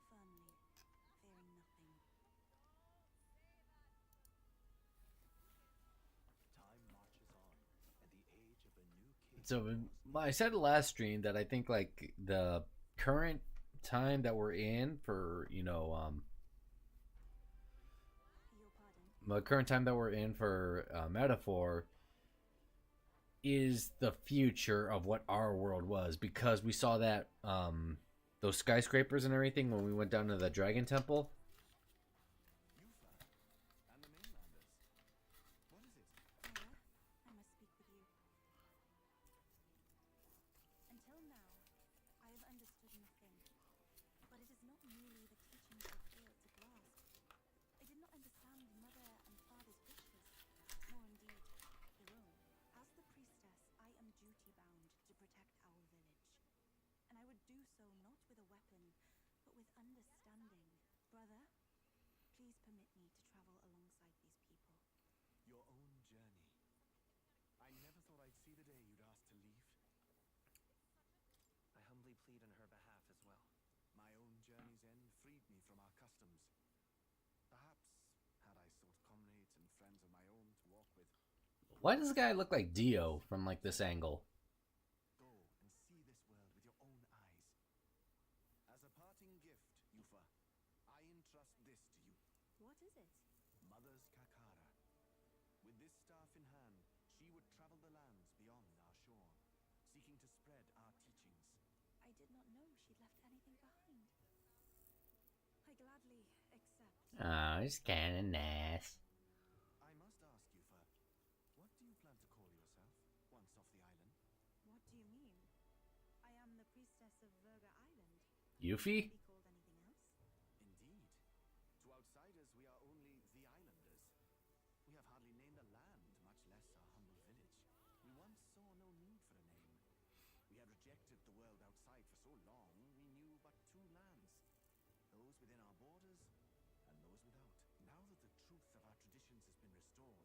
firmly, fearing nothing. Time marches on, and the age of a new king. So I said last stream that I think like the current time that we're in for Your pardon. the current time that we're in for metaphor is the future of what our world was, because we saw that those skyscrapers and everything when we went down to the dragon temple. Yufa and the mainlanders. What is it? Father, I must speak with you. Until now, I have understood nothing. But it is not merely the teachings I failed to grasp. I did not understand plead on her behalf as well. My own journey's end freed me from our customs. Perhaps, had I sought comrades and friends of my own to walk with, Why does the guy look like Dio from like this angle? go and see this world with your own eyes. As a parting gift, Yufa, I entrust this to you. What is it? Mother's Kakara. With this staff in hand, she would travel the lands beyond our shore, seeking to spread our teachings. I did not know she'd left anything behind. I gladly accept. Oh, it's kind of nice. I must ask, Yufa, what do you plan to call yourself once off the island? What do you mean? I am the priestess of Verga Island. Yuffie? Be called anything else? Indeed. To outsiders, we are only the islanders. We have hardly named a land, much less our humble village. We once saw no need for a name. We had rejected the world outside for so long, we knew but two lands. Those within our borders, and those without. Now that the truth of our traditions has been restored,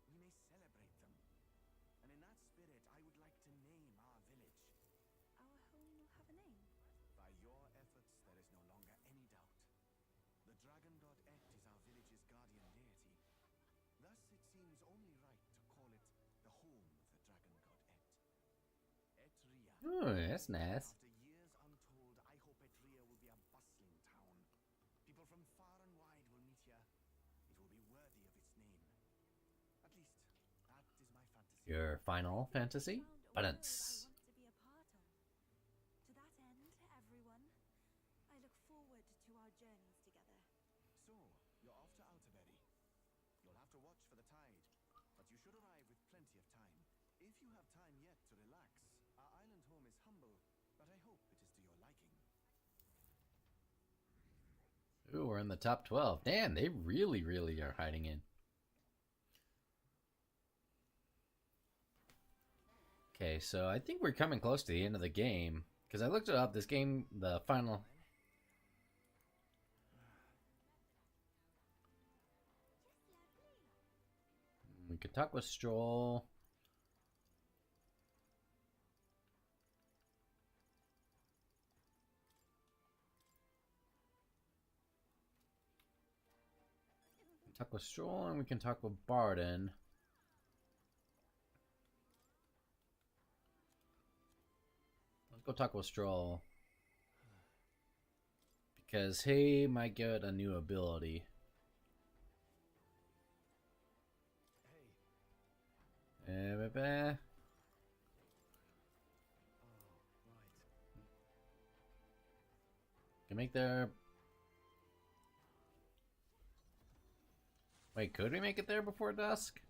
we may celebrate them. And in that spirit, I would like to name our village. Our home will have a name. By your efforts, there is no longer any doubt. The dragon god Et is our village's guardian deity. Thus, it seems only right to call it the home of the dragon god Et. Etria. Ooh, that's nice. After years untold, I hope Etria will be a bustling town. People from far and wide will meet here. It will be worthy of its name. At least, that is my fantasy. Your final fantasy? Found a world Balance. I want to be a part of. To that end, everyone, I look forward to our journeys together. So, you're off to Altaberry. You'll have to watch for the tide, but you should arrive with plenty of time. If you have time yet to relax, our island home is humble, but I hope it is to your liking. Ooh, we're in the top 12. Damn, they really, really are hiding in. Okay, so I think we're coming close to the end of the game. Because I looked it up, this game, the final... We could talk with Stroll. Talk with Stroll, and we can talk with Barden. Let's go talk with Stroll. Because he might get a new ability. Hey. Can Oh, right. make their... Wait, could we make it there before dusk?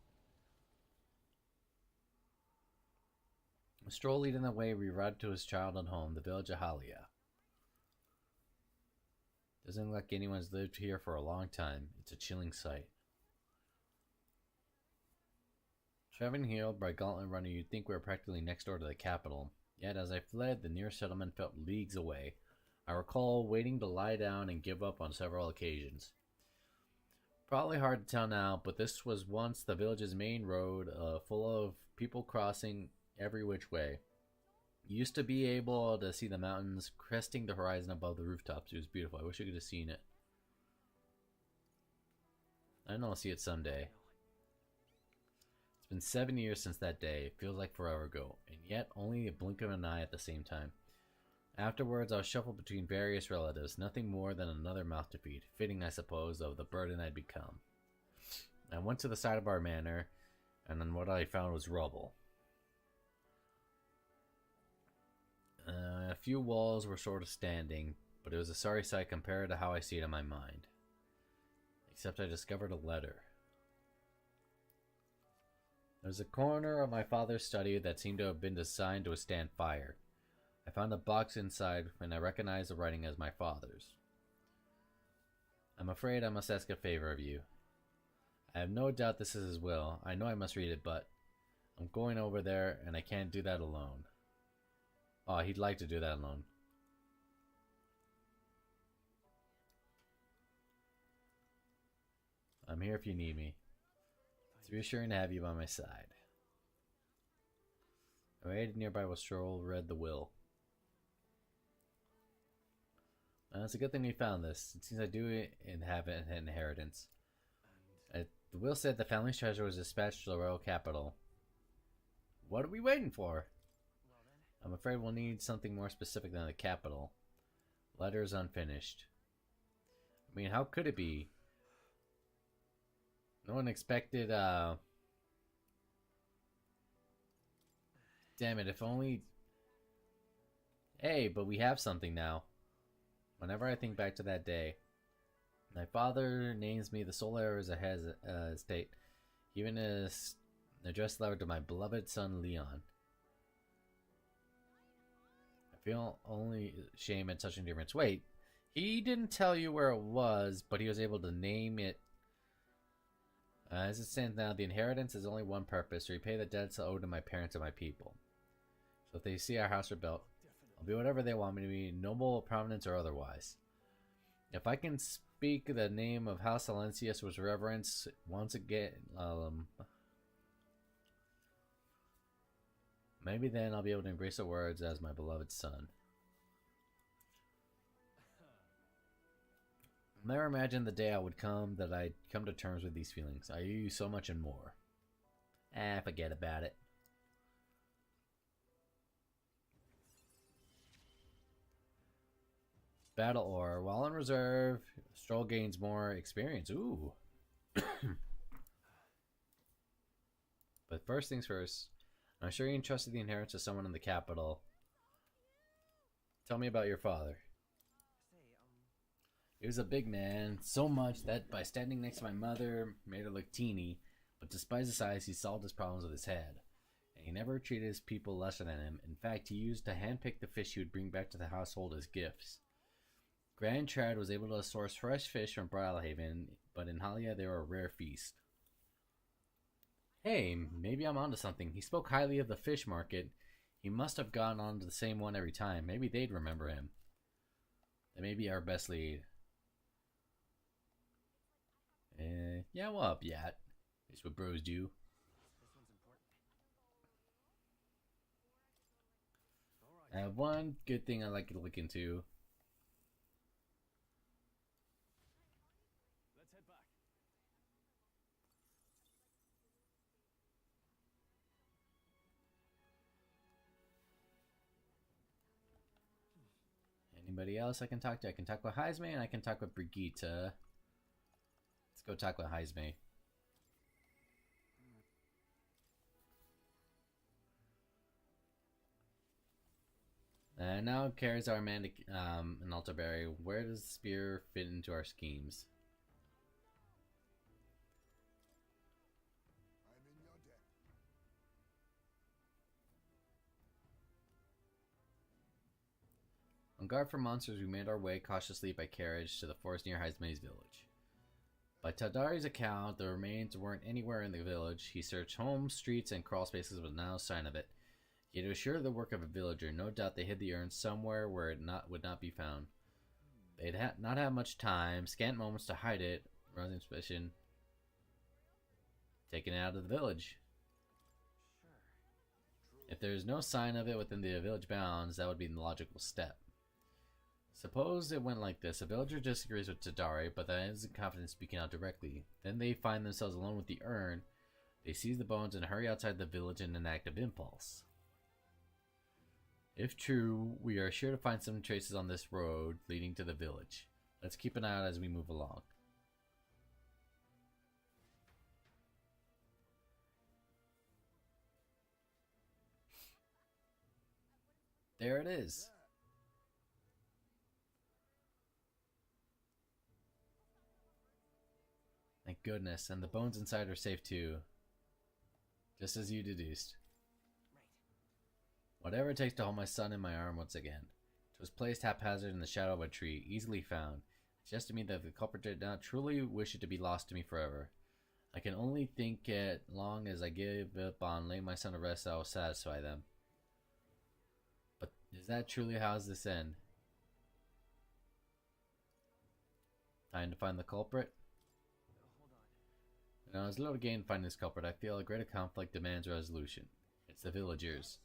A Stroll leading the way, we ride to his childhood home, the village of Halia. Doesn't look like anyone's lived here for a long time. It's a chilling sight. Traveling here by Gauntlet Runner, you'd think we were practically next door to the capital. Yet as I fled, the nearest settlement felt leagues away. I recall waiting to lie down and give up on several occasions. Probably hard to tell now, but this was once the village's main road, full of people crossing every which way. You used to be able to see the mountains cresting the horizon above the rooftops. It was beautiful. I wish I could have seen it. I know I'll see it someday. It's been 7 years since that day. It feels like forever ago, and yet only a blink of an eye at the same time. Afterwards, I was shuffled between various relatives, nothing more than another mouth to feed, fitting, I suppose, of the burden I'd become. I went to the side of our manor, and then what I found was rubble. A few walls were sort of standing, but it was a sorry sight compared to how I see it in my mind. Except I discovered a letter. There was a corner of my father's study that seemed to have been designed to withstand fire. I found a box inside, and I recognized the writing as my father's. I'm afraid I must ask a favor of you. I have no doubt this is his will. I know I must read it, but I'm going over there, and I can't do that alone. Oh, he'd like to do that alone. I'm here if you need me. It's reassuring to have you by my side. I waited nearby while Stroll read the will. It's a good thing we found this. It seems I do inhabit an inheritance. The will said the family's treasure was dispatched to the royal capital. What are we waiting for? Well then, I'm afraid we'll need something more specific than the capital. Letters unfinished. I mean, how could it be? No one expected, Damn it, if only... Hey, but we have something now. Whenever I think back to that day, my father names me the sole heir of his estate, even as an address letter to my beloved son Leon. I feel only shame at such indifference. Wait, he didn't tell you where it was, but he was able to name it. As it stands now, the inheritance has only one purpose: to repay the debts I owe to my parents and my people. So if they see our house rebuilt, I'll be whatever they want me to be, noble, prominence, or otherwise. If I can speak the name of House Silencius with reverence once again, maybe then I'll be able to embrace the words as my beloved son. Never imagined the day I would come that I'd come to terms with these feelings. I owe you so much and more. Forget about it. Battle ore. While in reserve, Stroll gains more experience. Ooh. But first things first, I'm sure you entrusted the inheritance to someone in the capital. Tell me about your father. He was a big man, so much that by standing next to my mother made her look teeny, but despite his size, he solved his problems with his head. And he never treated his people lesser than him. In fact, he used to handpick the fish he would bring back to the household as gifts. Grand Trad was able to source fresh fish from Bridlehaven, but in Halia they were a rare feast. Hey, maybe I'm onto something. He spoke highly of the fish market. He must have gone on to the same one every time. Maybe they'd remember him. That may be our best lead. Yeah, well up, Yat. That's what bros do. this one's important. I have one good thing I like to look into. Let's head back. Anybody else I can talk to? I can talk with Heisme and I can talk with Brigitte. Let's go talk with Heisme. And now carries our man to an Altaberry. Where does the spear fit into our schemes? I'm in your debt. On guard for monsters, we made our way cautiously by carriage to the forest near Heisme's village. By Tadari's account, the remains weren't anywhere in the village. He searched homes, streets, and crawl spaces with no sign of it. Yet it was sure the work of a villager. No doubt they hid the urn somewhere where it would not be found. They'd not have much time, scant moments to hide it, rousing suspicion. Taken it out of the village. If there's no sign of it within the village bounds, that would be the logical step. Suppose it went like this. A villager disagrees with Tadari, but that isn't confident speaking out directly. Then they find themselves alone with the urn. They seize the bones and hurry outside the village in an act of impulse. If true, we are sure to find some traces on this road leading to the village. Let's keep an eye out as we move along. There it is. Thank goodness, and the bones inside are safe too. Just as you deduced. Whatever it takes to hold my son in my arm once again. It was placed haphazard in the shadow of a tree, easily found. It suggests to me that the culprit did not truly wish it to be lost to me forever. I can only think as long as I give up on laying my son to rest, I will satisfy them. But is that truly how does this end? Time to find the culprit? Hold on. Now, as little gain finding this culprit, I feel a greater conflict demands resolution. It's the villagers.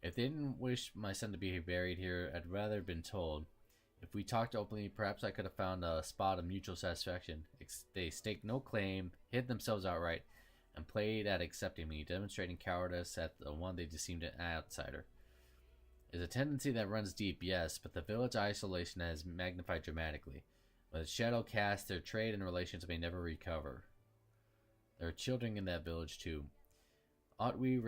If they didn't wish my son to be buried here, I'd rather have been told. If we talked openly, perhaps I could have found a spot of mutual satisfaction. They staked no claim, hid themselves outright, and played at accepting me, demonstrating cowardice at the one they just seemed an outsider. There's a tendency that runs deep, yes, but the village isolation has magnified dramatically. With its shadow cast, their trade and relations may never recover. There are children in that village, too. Ought we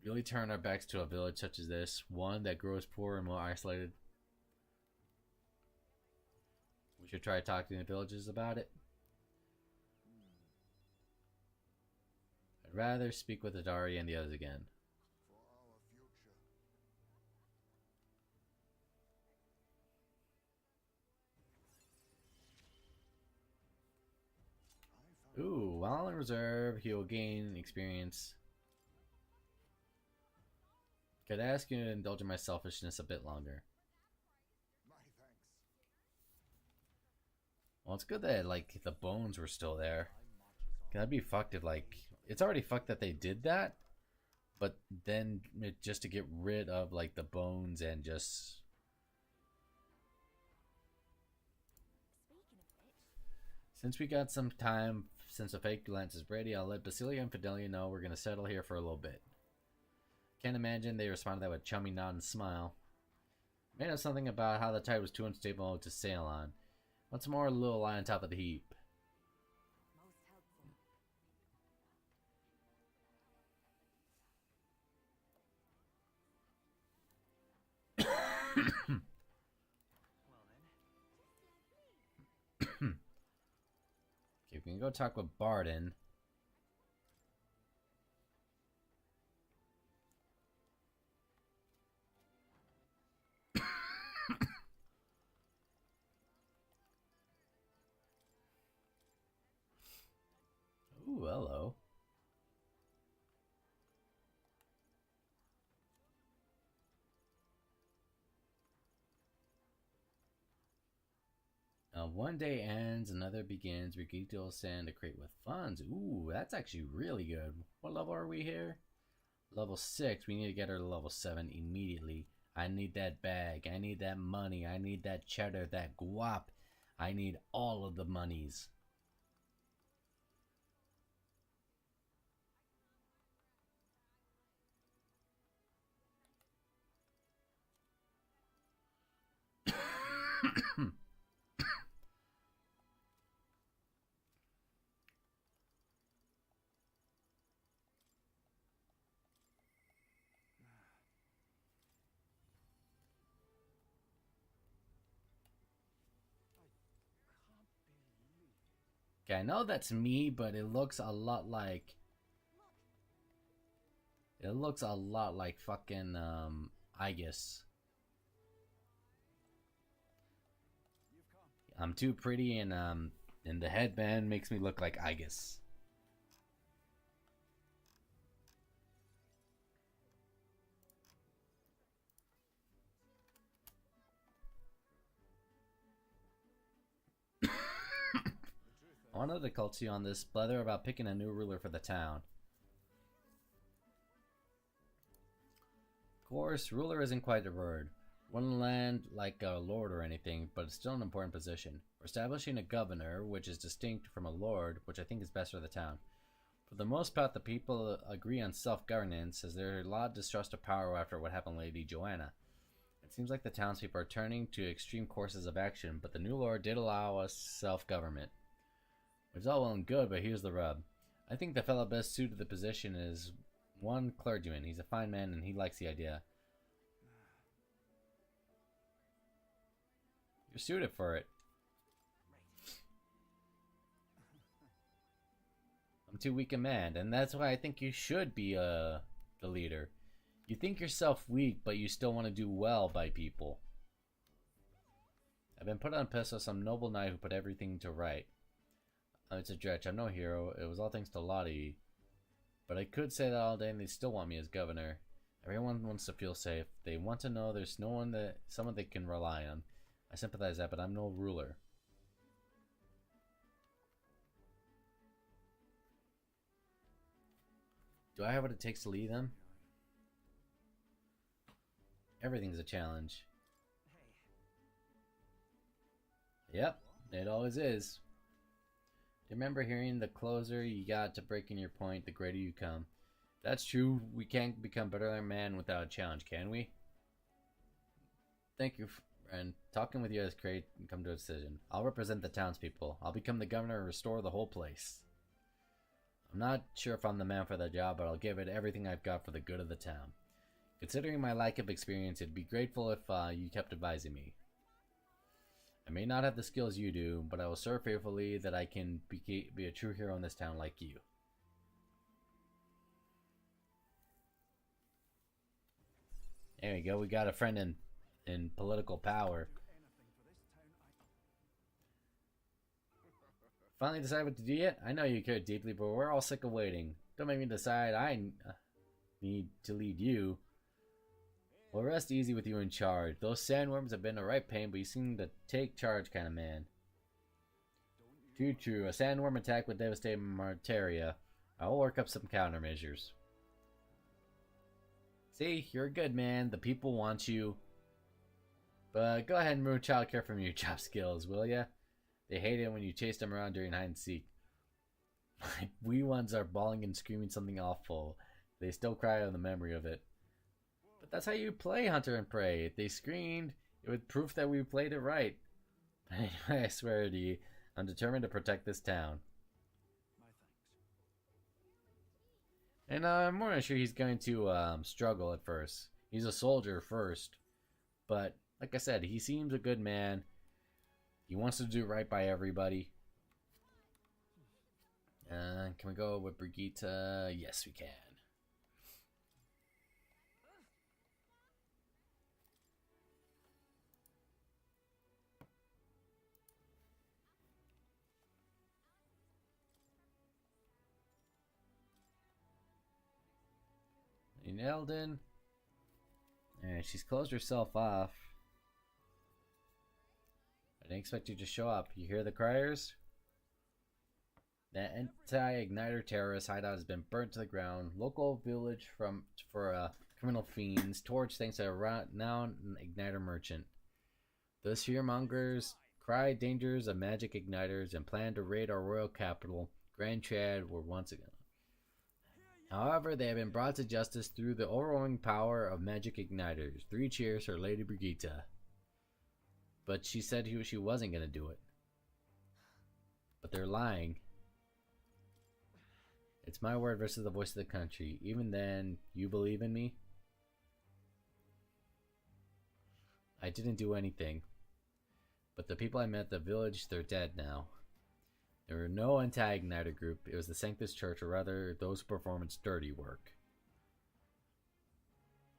really turn our backs to a village such as this, one that grows poor and more isolated? We should try talking to the villagers about it. I'd rather speak with Adari and the others again. For our future. Ooh, while in reserve, he will gain experience. Could I ask you to indulge in my selfishness a bit longer? My thanks. Well, it's good that, like, the bones were still there. That'd be fucked if, like, it's already fucked that they did that, but then just to get rid of, like, the bones and just... Speaking of which, Since we got some time, since the fake lance is ready, I'll let Basilia and Fidelia know we're gonna settle here for a little bit. Can't imagine they responded that with a chummy nod and smile. Made up something about how the tide was too unstable to sail on. Once more, a little lie on top of the heap. Most helpful. Okay, we can go talk with Barden. Ooh, hello. One day ends, another begins. Riquito will send a crate with funds. Ooh, that's actually really good. What level are we here? Level 6. We need to get her to level 7 immediately. I need that bag. I need that money. I need that cheddar, that guap. I need all of the monies. Okay, I know that's me, but it looks a lot like... It looks a lot like fucking, Aegis. I'm too pretty and the headband makes me look like Aegis. I wanted to call to you on this blather about picking a new ruler for the town. Of course, ruler isn't quite a word. Wouldn't land like a lord or anything, but it's still an important position. We're establishing a governor, which is distinct from a lord, which I think is best for the town. For the most part, the people agree on self-governance, as there's a lot of distrust of power after what happened to Lady Joanna. It seems like the townspeople are turning to extreme courses of action, but the new lord did allow us self-government. It's all well and good, but here's the rub. I think the fellow best suited to the position is one clergyman. He's a fine man and he likes the idea. You're suited for it. I'm too weak a man, and that's why I think you should be the leader. You think yourself weak, but you still want to do well by people. I've been put on pedestal as some noble knight who put everything to right. It's a dretch. I'm no hero. It was all thanks to Lottie. But I could say that all day and they still want me as governor. Everyone wants to feel safe. They want to know there's someone they can rely on. I sympathize that, but I'm no ruler. Do I have what it takes to lead them? Everything's a challenge. Yep, it always is. Remember hearing the closer you got to breaking your point, the greater you come. That's true. We can't become better than man without a challenge, can we? Thank you, friend. Talking with you is great and come to a decision. I'll represent the townspeople. I'll become the governor and restore the whole place. I'm not sure if I'm the man for the job, but I'll give it everything I've got for the good of the town. Considering my lack of experience, I'd be grateful if you kept advising me. I may not have the skills you do, but I will serve faithfully that I can be a true hero in this town like you. There we go. We got a friend in political power. Finally decided what to do yet? I know you care deeply, but we're all sick of waiting. Don't make me decide I need to lead you. Well, rest easy with you in charge. Those sandworms have been a right pain, but you seem to take charge kind of man. Too true. A sandworm attack would devastate Martaria. I will work up some countermeasures. See, you're a good man. The people want you. But go ahead and remove childcare from your job skills, will ya? They hate it when you chase them around during hide and seek. My wee ones are bawling and screaming something awful. They still cry on the memory of it. But that's how you play Hunter and Prey. If they screamed, it would prove that we played it right. But anyway, I swear to you, I'm determined to protect this town. My thanks. And I'm more than sure he's going to struggle at first. He's a soldier first. But, like I said, he seems a good man. He wants to do right by everybody. Can we go with Brigitte? Yes, we can. In Eldon. And she's closed herself off. I didn't expect you to show up. You hear the criers? That anti-igniter terrorist hideout has been burnt to the ground. Local village for criminal fiends. Torch thanks to a renowned igniter merchant. Those fearmongers cry dangers of magic igniters and plan to raid our royal capital, Grand Chad, were once again. However, they have been brought to justice through the overwhelming power of magic igniters. 3 cheers for Lady Brigitte. But she said she wasn't going to do it. But they're lying. It's my word versus the voice of the country. Even then, you believe in me? I didn't do anything. But the people I met at the village, they're dead now. There were no anti-igniter group. It was the Sanctus Church, or rather, those who perform its dirty work.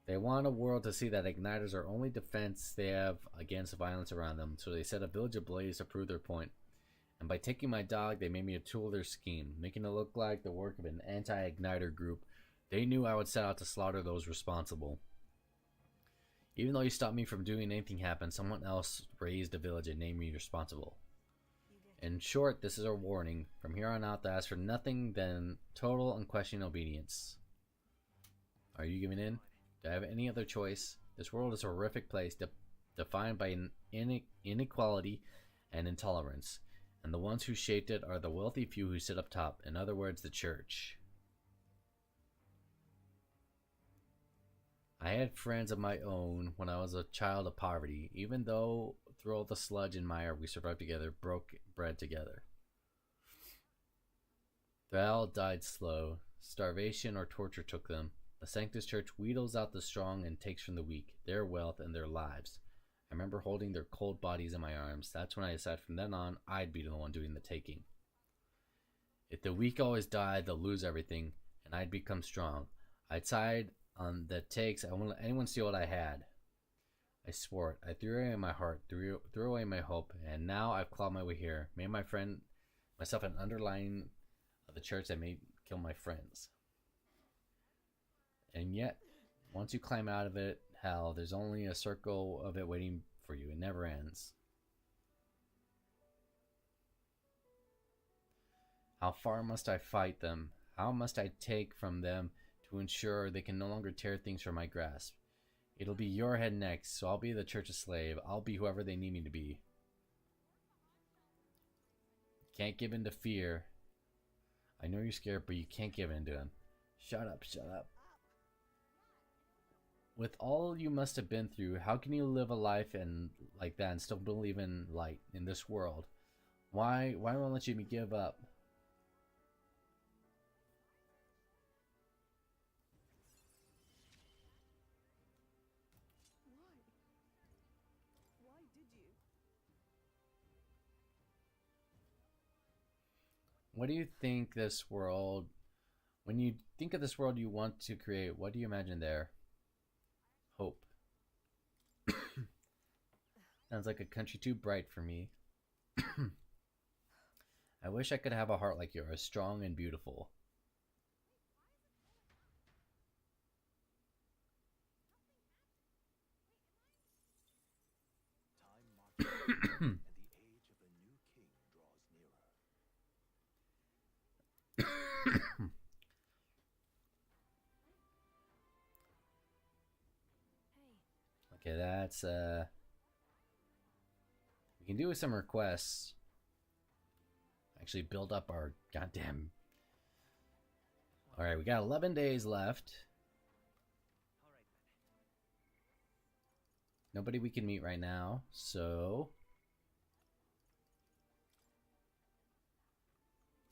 They want a world to see that igniters are only defense they have against violence around them, so they set a village ablaze to prove their point. And by taking my dog, they made me a tool of their scheme, making it look like the work of an anti-igniter group. They knew I would set out to slaughter those responsible. Even though you stopped me from doing anything happen, someone else raised the village and named me responsible. In short, this is a warning. From here on out, I ask for nothing than total unquestioning obedience. Are you giving in? Do I have any other choice? This world is a horrific place defined by inequality and intolerance. And the ones who shaped it are the wealthy few who sit up top. In other words, the church. I had friends of my own when I was a child of poverty. Even though through all the sludge and mire we survived together, broke bread together. They all died slow. Starvation or torture took them. The Sanctus Church wheedles out the strong and takes from the weak, their wealth and their lives. I remember holding their cold bodies in my arms. That's when I decided from then on, I'd be the one doing the taking. If the weak always died, they'll lose everything, and I'd become strong. I'd side on the takes. I won't let anyone steal what I had. I swore it. I threw away my heart, threw away my hope, and now I've clawed my way here. Made myself an underlying of the church that may kill my friends. And yet, once you climb out of it, hell, there's only a circle of it waiting for you. It never ends. How far must I fight them? How must I take from them to ensure they can no longer tear things from my grasp? It'll be your head next, so I'll be the church's slave. I'll be whoever they need me to be. Can't give in to fear. I know you're scared, but you can't give in to him. Shut up, shut up. With all you must have been through, how can you live a life like that and still believe in light in this world? Why won't you give up? Why did you? What do you think this world, when you think of this world you want to create, what do you imagine there? Hope. Sounds like a country too bright for me. I wish I could have a heart like yours, strong and beautiful. Time marches on, and the age of a new king draws nearer. Okay, that's we can do with some requests. Actually build up our goddamn. All right, we got 11 days left. Nobody we can meet right now, so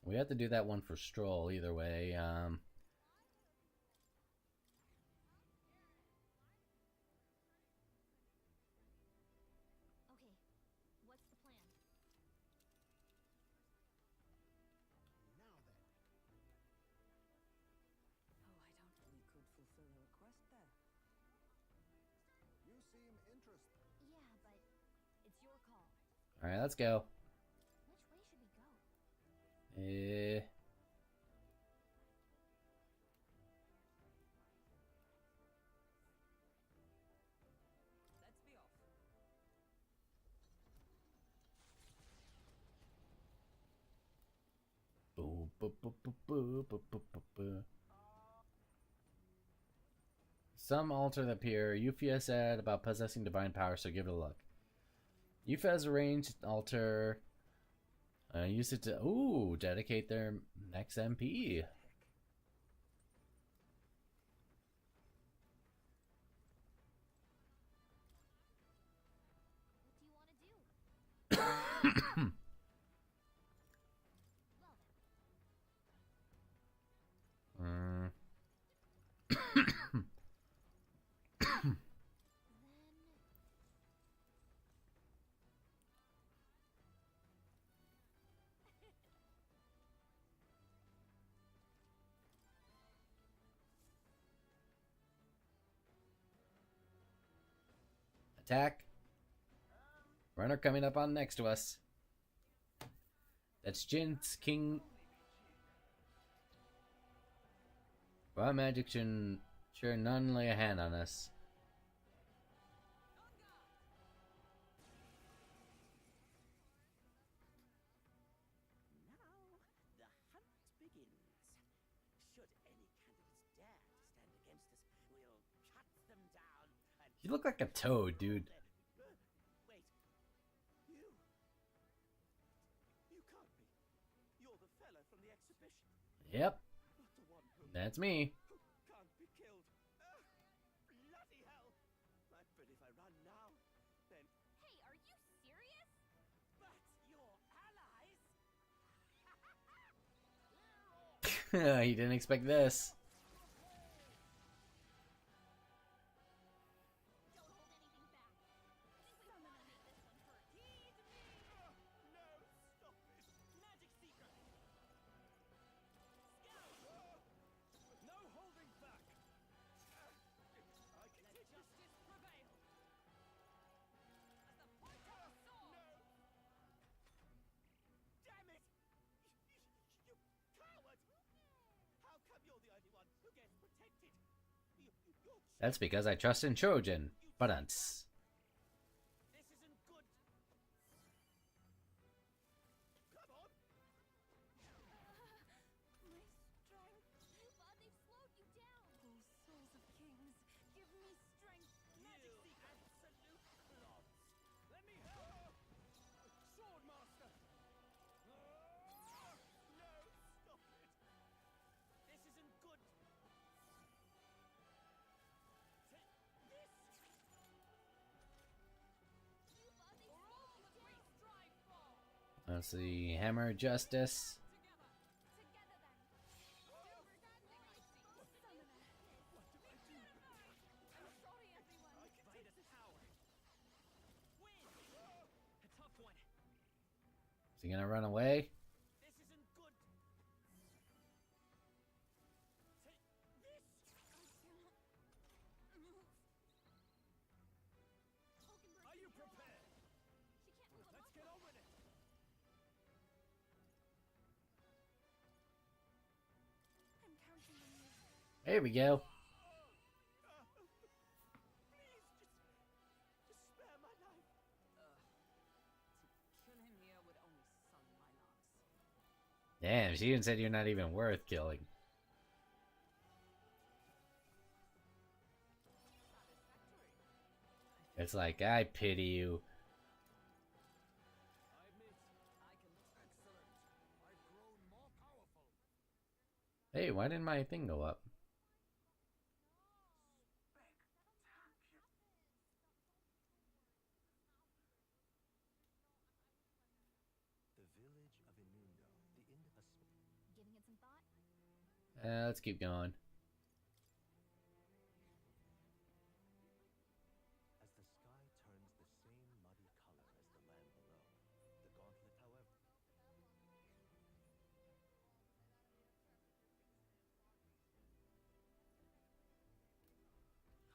we have to do that one for Stroll either way. Okay, what's the plan? Now then. Oh, I don't. We could fulfill a request there. You seem interested. Yeah, but it's your call. All right, let's go. Which way should we go? Let's be off. Boo, boo, boo, boo, boo, boo, boo, boo, boo. Some altar that appear. Eupha said about possessing divine power, so give it a look. Eupha has arranged an altar. Use it to dedicate their next MP. What do you want to do? Well then. Then Attack. Runner coming up on next to us. That's Jin's King. Raw magic should sure none lay a hand on us. Now the hunt begins. Should any candidates dare to stand against us, we'll cut them down and You look like a toad, dude. Wait. You? You can't be. You're the fella from the exhibition. Yep, Not the one who that's me. can't be killed. Bloody hell! But if I run now, then hey, are you serious? but your allies. He didn't expect this. Don't hold anything back. I think we want to make this one hurt. Heed me. no, stop it! Magic seeker. Scout. No holding back. I can Let take this. justice prevail. As the point of the sword. Damn it! You coward! How come you're the only one who gets protected? You're That's because I trust in Trojan. But This isn't good. come on! My strength. But they've slowed you down. Oh, souls of kings, give me strength. Magic You seeker. absolute clods. Let me help! Sword master! Let's see. Hammer Justice. Is he gonna run away? This isn't good. Are you prepared? Let's get on with it. I'm counting on you. There we go. Please, just spare my life. To kill him here would only sully my lance. Damn, she even said you're not even worth killing. It's like, I pity you. I admit, I can. Excellent. I've grown more powerful. Hey, why didn't my thing go up? The village of Inundo, the Giving it some thought? Let's keep going. As the sky turns the same muddy color as the land below, the gauntlet, however.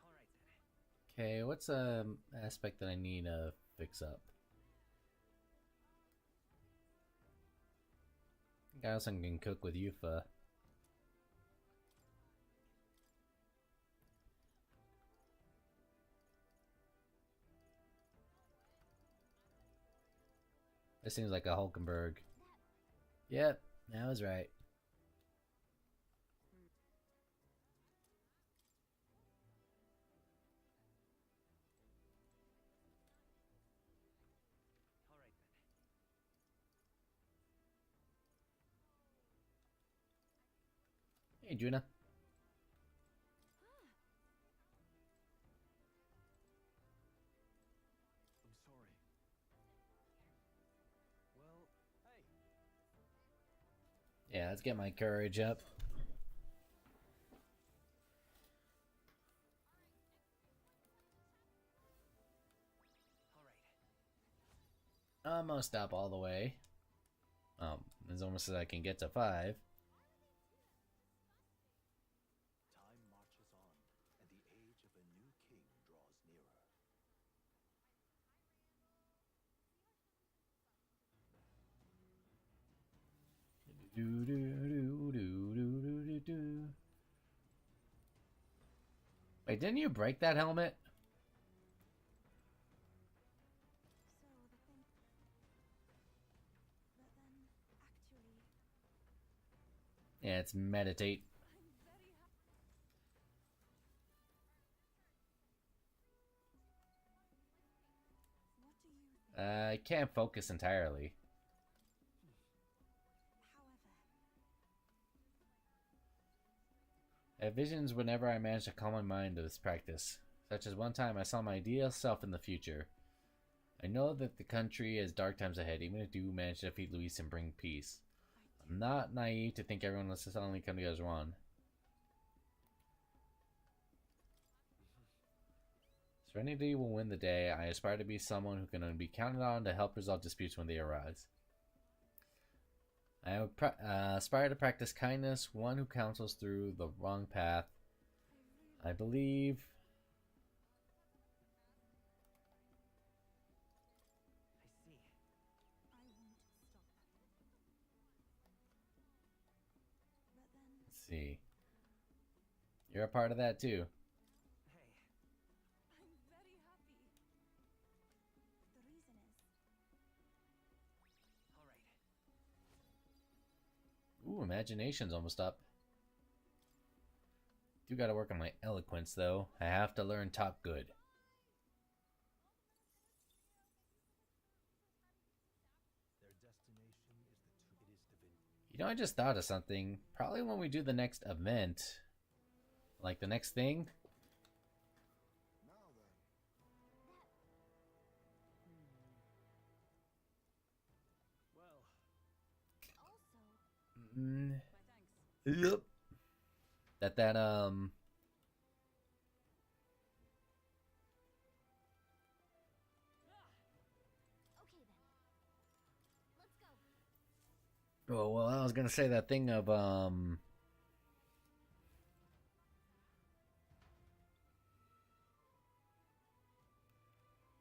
All right then. Okay, what's aspect that I need to fix up? I think I also can cook with Yufa. This seems like a Hulkenberg. Yep, that was right. All right then. Hey, Juna. I'm sorry. Well, hey. Yeah, let's get my courage up. All right. Almost up all the way. As almost as I can get to 5. Time marches on, and the age of a new king draws nearer. Wait, didn't you break that helmet? So the thing. But then, actually, Yeah, it's meditate. what do you think? I can't focus entirely. However, I have visions whenever I manage to calm my mind to this practice, such as one time I saw my ideal self in the future. I know that the country has dark times ahead, even if you manage to defeat Luis and bring peace. I'm not naive to think everyone will suddenly come together as one. Serenity will win the day. I aspire to be someone who can be counted on to help resolve disputes when they arise. I aspire to practice kindness, one who counsels through the wrong path. I believe... I see. I won't stop. But then, Let's see. You're a part of that too. Hey. I'm very happy. The reason is, All right. Ooh, imagination's almost up. Do gotta work on my eloquence though. I have to learn talk good. Their destination is divinity. You know, I just thought of something. Probably when we do the next event, like the next thing. Now then. Well, Mm, My thanks. yep. That Okay then. Let's go. Oh well, I was gonna say that thing of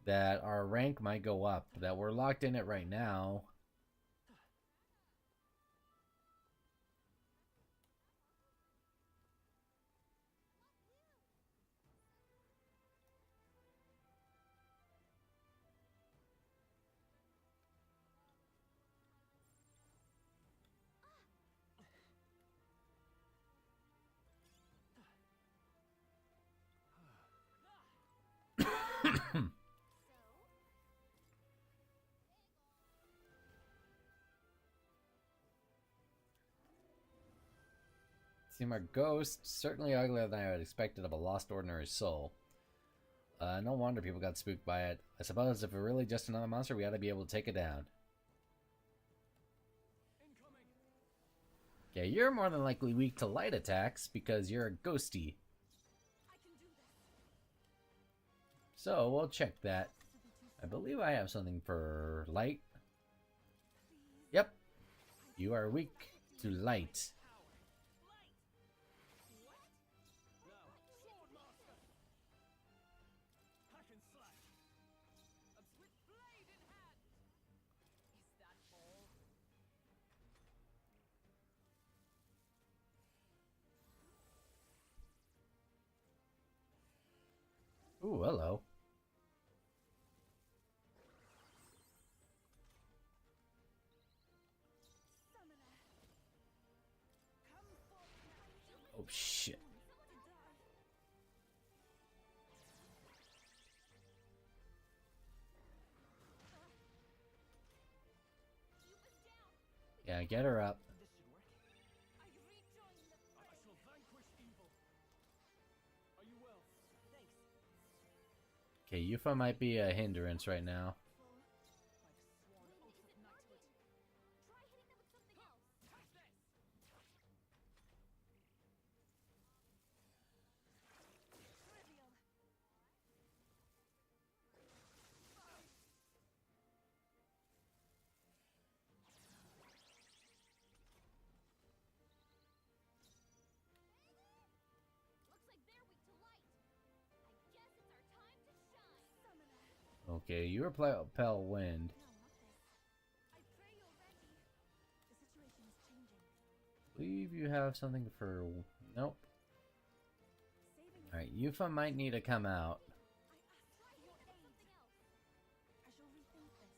that our rank might go up. That we're locked in it right now. So, Seem our ghost certainly uglier than I had expected of a lost ordinary soul. No wonder people got spooked by it. I suppose if we're really just another monster, we ought to be able to take it down. Incoming. Yeah, you're more than likely weak to light attacks because you're a ghosty. I can do this. So we'll check that. Has to be too I strong. believe I have something for light. Please. Yep, you are weak to light. Now, sword master. Hack and slash. With blade in hand. Is that all? Ooh, hello. Summoner. Come forth now. Oh shit. To die. Yeah, get her up. This should work. I rejoin the I shall vanquish evil. Are you well? Thanks. Okay, Yufa might be a hindrance right now. I've sworn oath of knighthood. try hitting them with something else. Touch this. Trivial. Looks like they're weak to light. I guess it's our time to shine. Summoner. Okay, you repel wind. No, not this. I pray you're ready. The situation is changing. Believe you have something for. Nope. Saving Alright, Yufa might need to come out. I ask Try for your hitting them with aid. something else. I shall rethink this.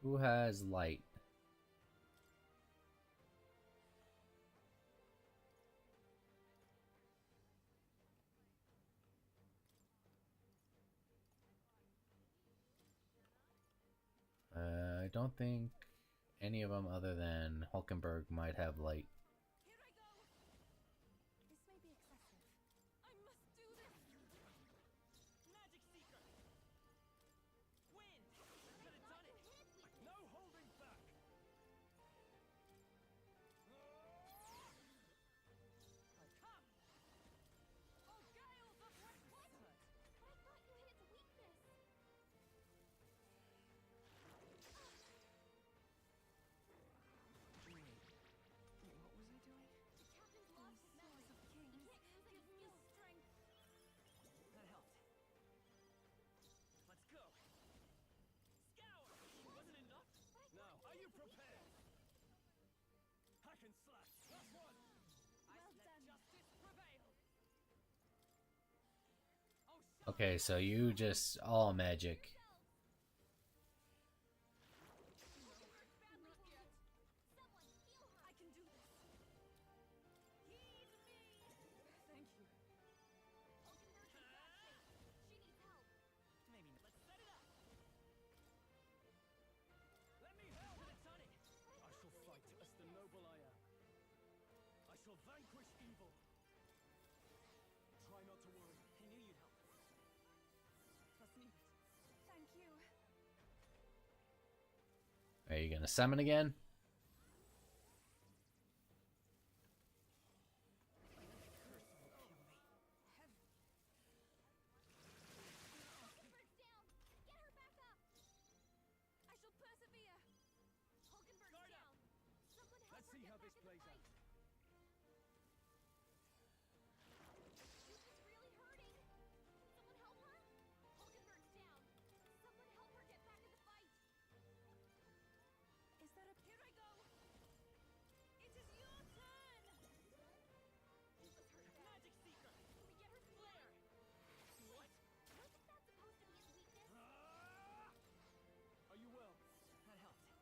Who has light? I don't think any of them other than Hulkenberg might have light. Here I go. This may be excessive. I must do this. Magic Seeker. Wind. Could have done it. No holding back. Come. Oh, gales of Wexford. But I thought you hit its weakness. Wait, what was I doing? The captain's lost his memory. Swords of He kings. can't use any Give me skills. strength. That helped. Let's go. Scour. Wasn't enough? Now, are you prepared? Hack and slash. Last one. Well done. Justice prevail. Oh, Okay, so you just all magic. not yet. Someone heal her. I can do this. Heed me. Thank you. Hulkenberg's in bad shape. She needs help. Maybe not. Let's set it up. Let me help. Could have done it. I shall fight as the noble I am. I shall vanquish evil. Try not to worry. I knew you'd help. Trust needed. Thank you. Are you gonna summon again? this plays out. She's really hurting. Someone help her? Hulkenberg's down. Someone help her get back in the fight. Is that a... Here I go! It is your turn! Who's hurt bad? Magic Seeker! Can we get her flare? What? Wasn't that supposed to be his weakness? Are you well? That helped.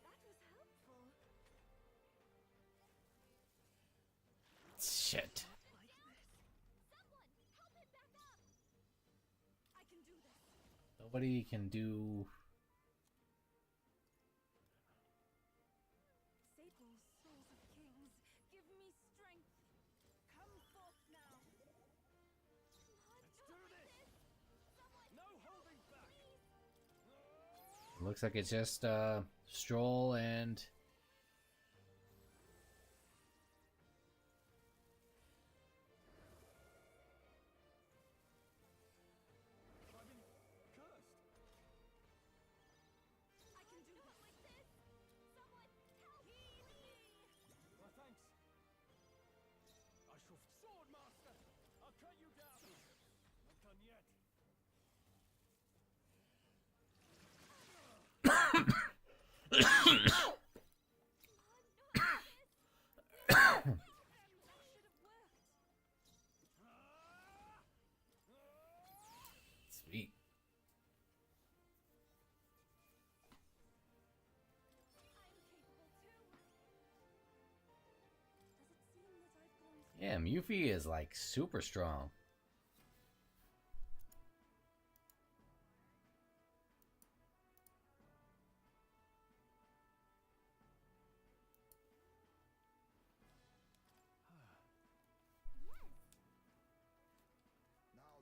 That was helpful. Shit. Like this. Someone help him back up. I can do this. Nobody can do. Sable souls of kings, give me strength. Come forth now. Let's do this! No holding back! Looks like it's just Stroll and. I've been cursed. I can do this. Like this. Someone help me. My thanks. I shall... Sword Master! I'll cut you down! Not done yet. That should have worked. Sweet. I'm capable too. Does it seem that I've gone through... Yeah, Mufi is like super strong.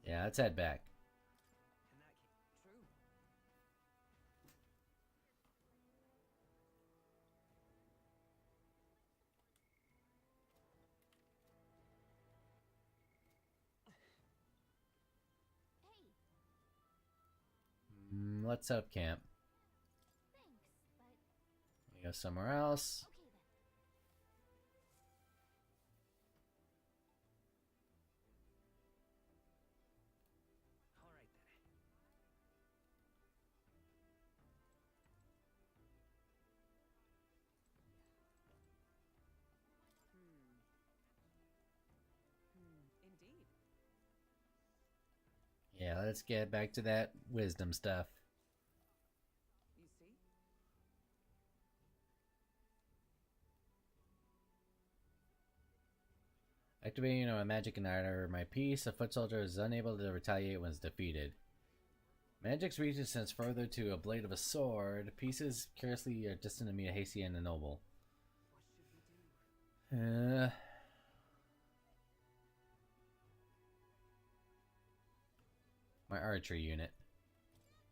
Now Yeah, let's head back. In that case, true. Hey, Let's up camp. thanks, but We go somewhere else. okay then. All right then. Indeed. Yeah, let's get back to that wisdom stuff. You see? Activating a magic igniter, my piece, a foot soldier, is unable to retaliate when it's defeated. Magic's reach extends further to a blade of a sword. Pieces curiously are distant to meet a hasty and a noble. What should we do? My archery unit.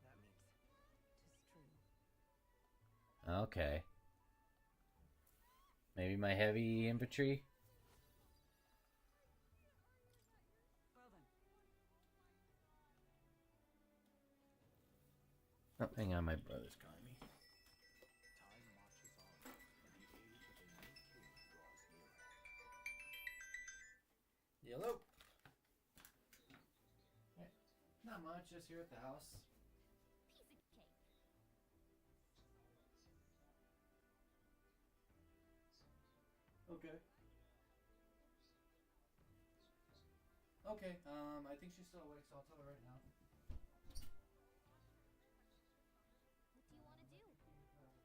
That makes... Tis true. Okay. Maybe my heavy infantry? Well then. Oh, hang on, my brother's calling me. Time marches on, and the age of the new king draws nearer. Yellow. Not much, just here at the house. Piece of cake. Okay. Okay, I think she's still awake, so I'll tell her right now. What do you want to do? Now then.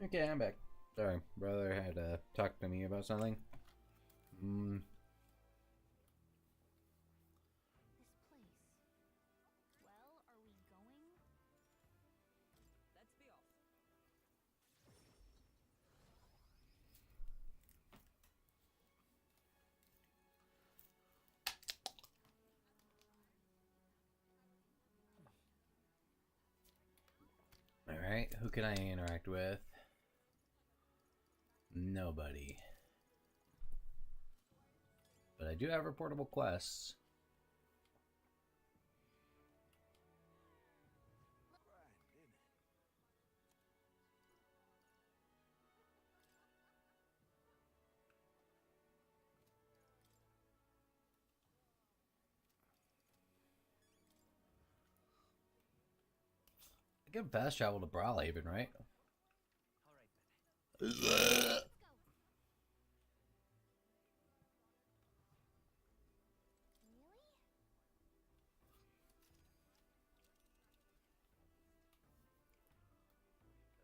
Okay, I'm back. Sorry, brother had talked to me about something. This place. Well, are we going? Let's be off. Alright, who can I interact with? Nobody. But I do have reportable quests. I can fast travel to Brawlhaven, right? All right then. Really?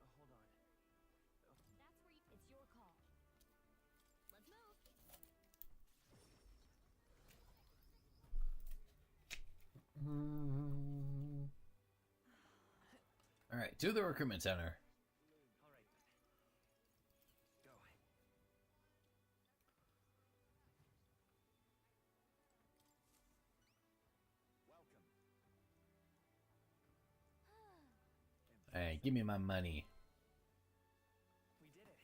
Hold on. That's where it's your call. Let's move. Alright, to the recruitment center. All right then. Go. Welcome. Hey, give me my money. We did it.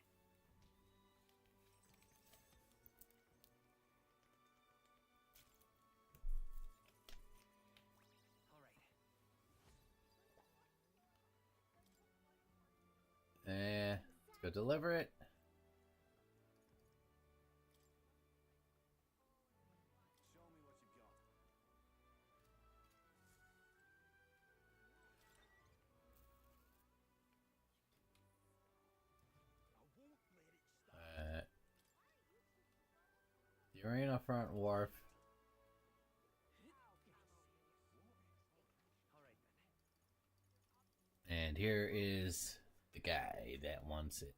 All right. Let's go deliver it. Show me what you've got. I won't let it stop. The arena front wharf. All right then. And here is the guy that wants it.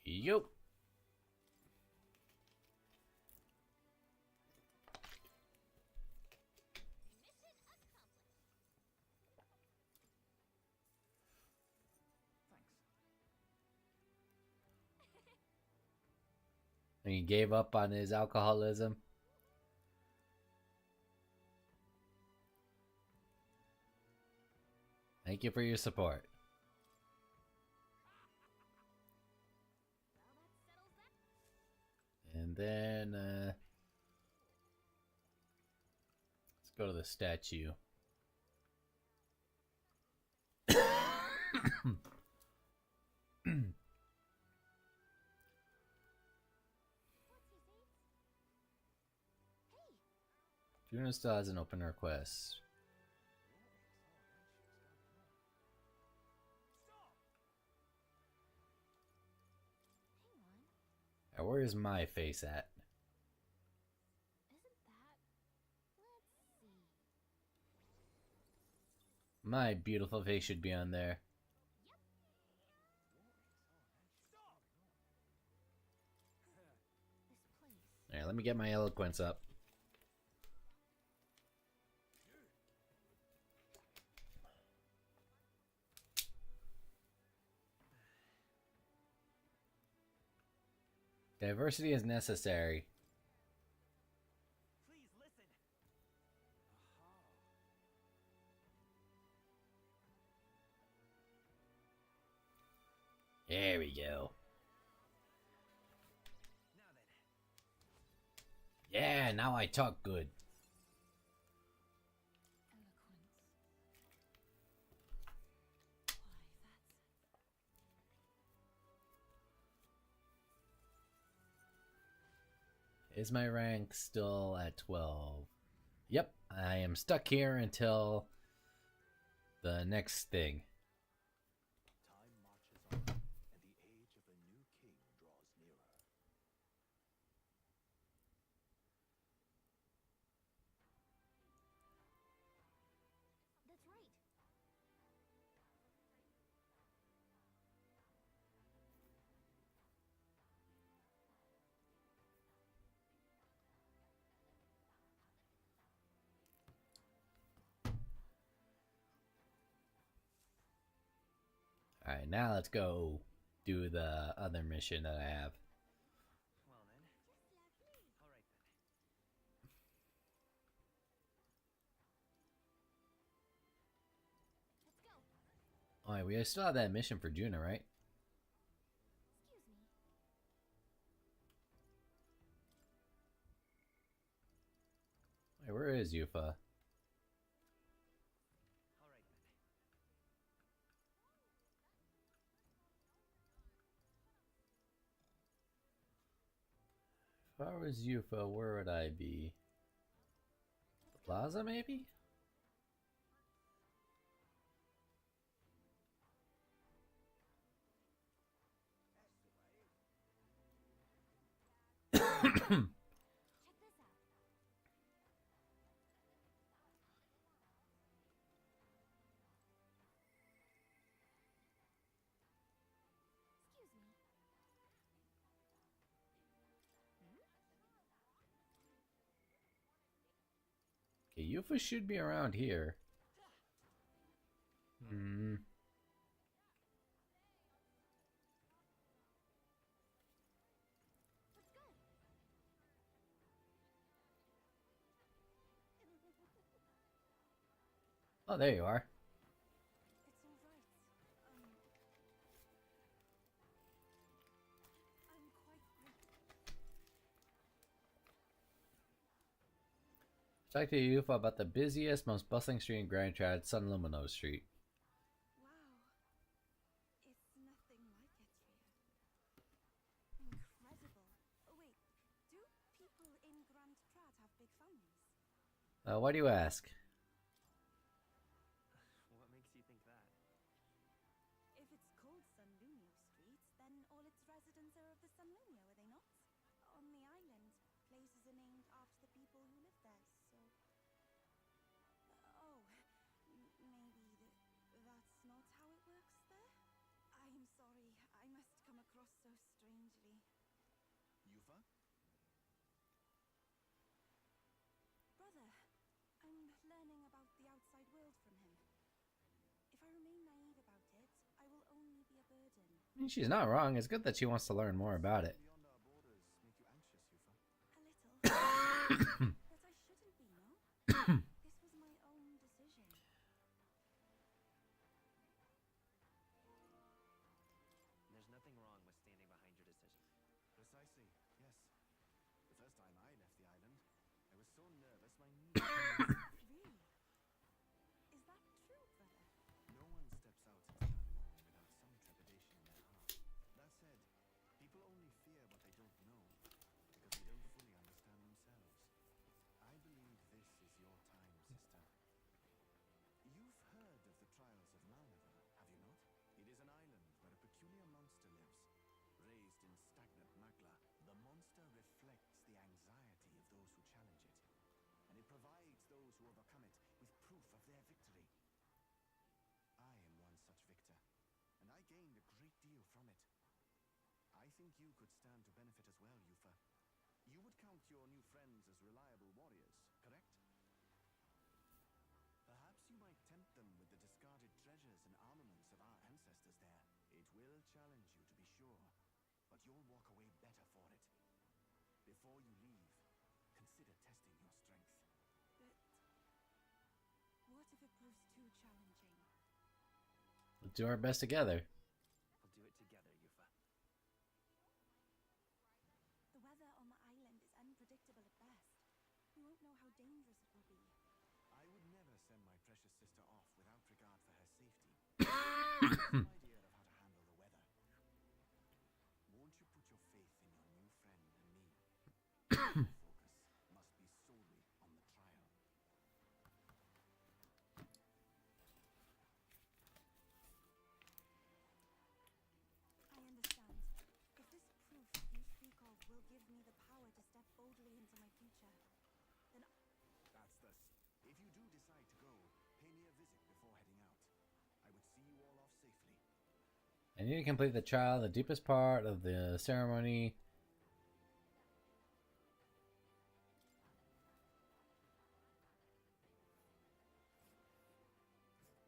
Yup. And he gave up on his alcoholism. Thank you for your support. Well, that settles that. And then, let's go to the statue. What's his name? Hey, Juna still hasn't opened her request. hang on. Where is my face at? Isn't that? Let's see. My beautiful face should be on there. This place. Alright, let me get my eloquence up. Diversity is necessary. Please listen. There we go. Now then. Yeah, now I talk good. Eloquence. Why, Is my rank still at 12? Yep, I am stuck here until the next thing. Time marches on, and the age of a new king draws nearer. Alright, now let's go do the other mission that I have. Well then. Alright then. Let's go. Alright, we still have that mission for Juna, right? Excuse me. Hey, where is Yufa? Alright then. If I was Yufa, where would I be? The plaza, maybe? Check this out. Excuse me. Okay, Yufa should be around here. Hmm. Let's go. Oh, there you are. It's all right. I'm quite grateful. Talk to Yufa about the busiest, most bustling street in Grand Trad, Sun Lumino Street. Wow. It's nothing like Etria. Incredible. Oh, wait. Do people in Grand Trad have big families? Why do you ask? What makes you think that? If it's called Sunlunio Street, then all its residents are of the Sunlunio, are they not? On the island, places are named after the people who live there, so... oh, maybe that's not how it works there? I'm sorry, I must come across so strangely. Yufa? Brother, I'm learning about the outside world from him. If I remain naive about it, I will only be a burden. I mean, she's not wrong. It's good that she wants to learn more about it. Beyond our borders make you anxious, Yufa? A little. But I shouldn't be, no? This was my own decision. There's nothing wrong with standing behind your decision. Precisely, yes. The first time I left the island, I was so nervous my knees. Really? Is that true, brother? No one steps out into the unknown without some trepidation in their heart. That said, people only fear what they don't know because they don't fully understand themselves. I believe this is your time, sister. You've heard of the trials of Malnever, have you not? It is an island where a peculiar monster lives. Raised in stagnant magma, the monster reflects the anxiety of those who challenge it, and it provides those who overcome it with proof of their victory. I am one such victor, and I gained a great deal from it. I think you could stand to benefit as well, Yufa. You would count your new friends as reliable warriors, correct? Perhaps you might tempt them with the discarded treasures and armaments of our ancestors there. It will challenge you, to be sure, but you'll walk away better for it. Before you leave, consider testing your strength. But... what if it proves too challenging? Let's do our best together. We'll do it together, Yufa. The weather on the island is unpredictable at best. We won't know how dangerous it will be. I would never send my precious sister off without regard for her safety. Some idea of how to handle the weather. Won't you put your faith in your new friend and me? Your focus must be solely on the trial. I understand. If this proof you speak of will give me the power to step boldly into my future, then That's this. If you do decide to go, pay me a visit before heading out. I would see you all off safely. I need to complete the trial, the deepest part of the ceremony.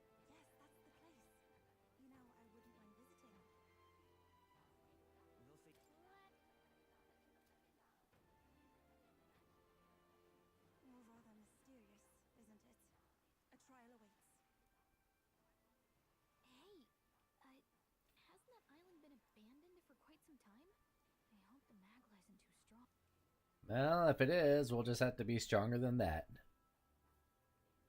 yes, that's the place. You know, I wouldn't mind same time? I hope the Magla isn't too strong. Well, if it is, we'll just have to be stronger than that.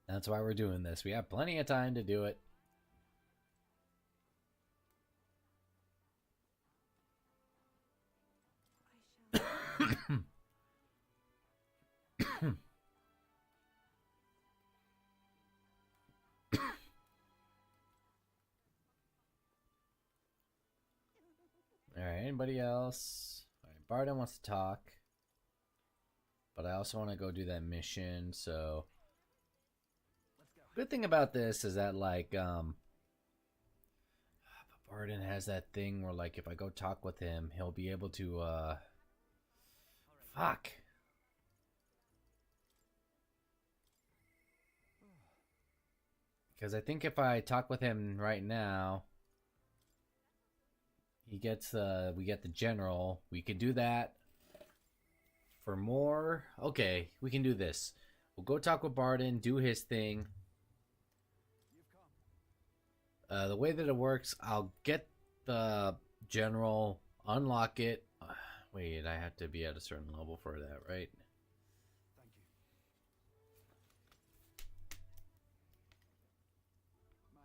That's why we're doing this. We have plenty of time to do it. I shall. Alright, anybody else? Alright, Barden wants to talk. But I also want to go do that mission, so... Let's go. Good thing about this is that, like, Barden has that thing where, like, if I go talk with him, he'll be able to, Fuck! Because I think if I talk with him right now... He gets, we get the general. We can do that. For more... Okay, we can do this. We'll go talk with Barden, do his thing. You've come. The way that it works, I'll get the general, unlock it. Wait, I have to be at a certain level for that, right? Thank you. My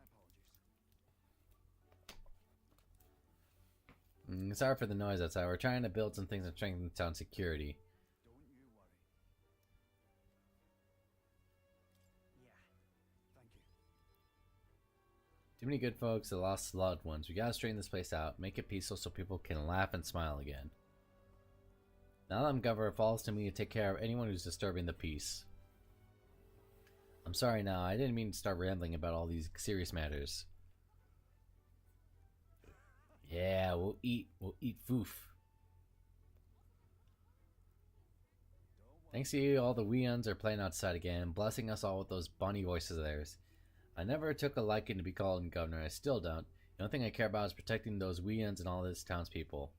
apologies. Sorry for the noise outside. We're trying to build some things and strengthen town security. Don't you worry. Yeah. Thank you. Too many good folks that lost loved ones. We gotta straighten this place out, make it peaceful so people can laugh and smile again. Now that I'm governor, it falls to me to take care of anyone who's disturbing the peace. I'm sorry now, I didn't mean to start rambling about all these serious matters. Yeah, we'll eat foof. Thanks to you, all the weons are playing outside again, blessing us all with those bunny voices of theirs. I never took a liking to be called governor, I still don't. The only thing I care about is protecting those weons and all this townspeople.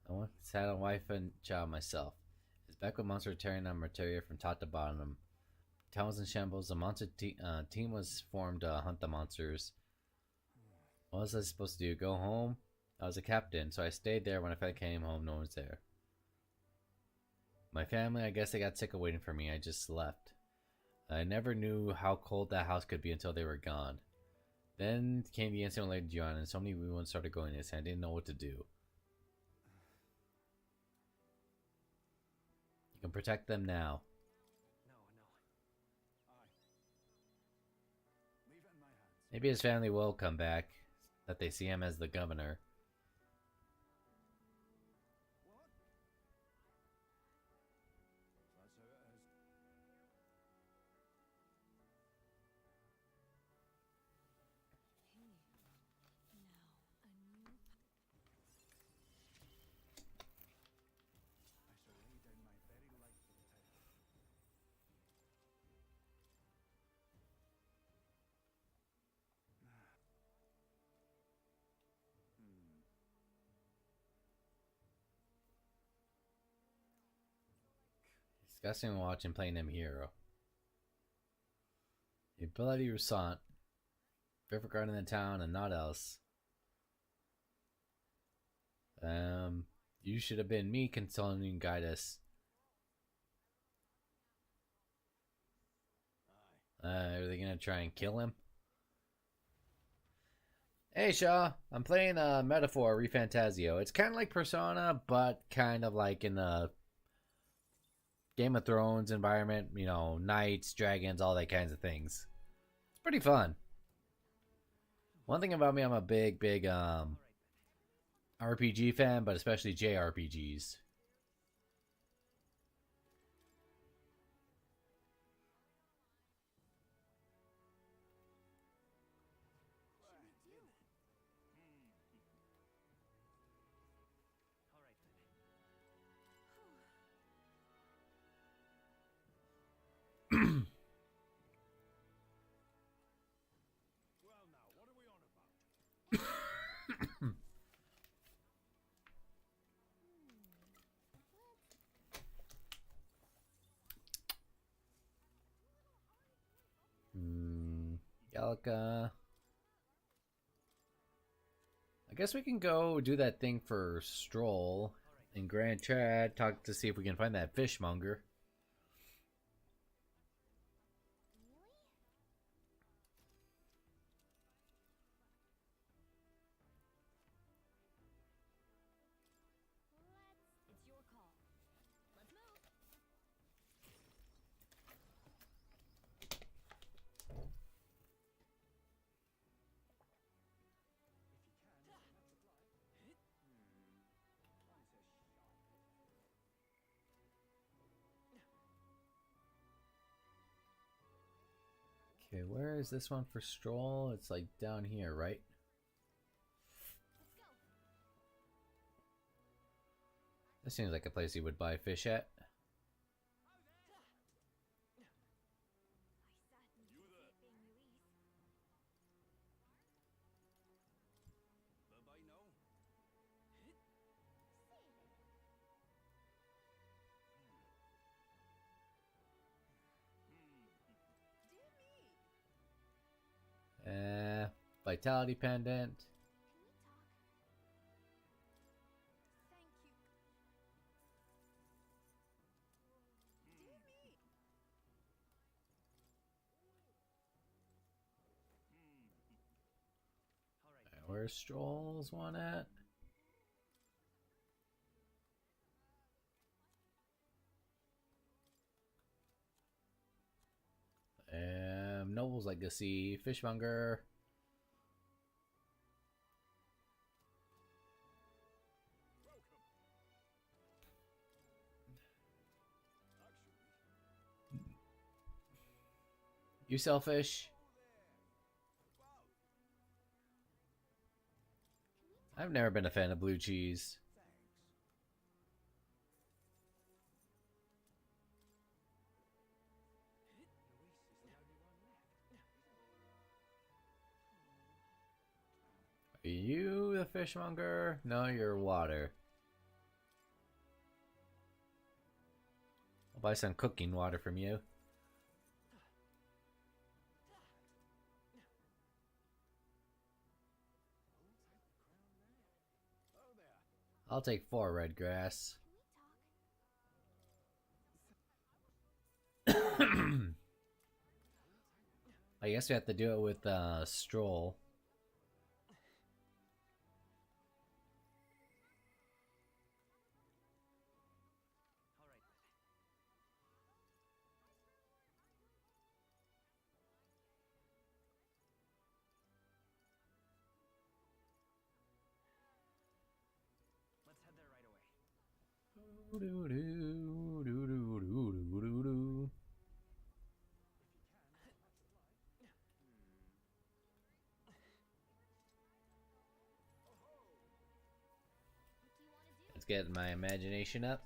I once had a wife and child myself. It's back with monster tearing on materia from top to bottom. Town was in shambles. A monster team was formed to hunt the monsters. What was I supposed to do? Go home? I was a captain, so I stayed there. When I came home, no one was there. My family, I guess they got sick of waiting for me. I just left. I never knew how cold that house could be until they were gone. Then came the incident with Lady Gianna, and so many women started going this, and I didn't know what to do. You can protect them now. No. Aye. Leave it in my hands. Maybe his family will come back, that they see him as the governor. What? That's how it is. Hey. Now, a new. I shall lay down my very life for the title. Disgusting watching playing him hero. A bloody Rusant. Favorite garden in the town and not else. You should have been me consoling Prietess. Are they gonna try and kill him? Hey Shaw, I'm playing Metaphor Refantazio. It's kind of like Persona, but kind of like in the Game of Thrones environment. You know, knights, dragons, all that kinds of things. It's pretty fun. One thing about me, I'm a big RPG fan, but especially JRPGs. Well now, what are we on about? Hmm. Metallica. I guess we can go do that thing for Stroll in Grand Trad. Talk to see if we can find that fishmonger. Really? It's your call. Let's move. Okay, where is this one for Stroll? It's like down here, right? Let's go. This seems like a place you would buy fish at. You there? Bye-bye now. Vitality pendant. Can we talk? Thank you. Dear me. Where's Stroll's one at? Noble's Legacy, Fishmonger. You selfish. I've never been a fan of blue cheese. Are you the fishmonger? No, you're water. I'll buy some cooking water from you. I'll take 4 red grass. Can we talk? I guess we have to do it with Stroll. Let's head there right away. What do you want to do? Let's get my imagination up.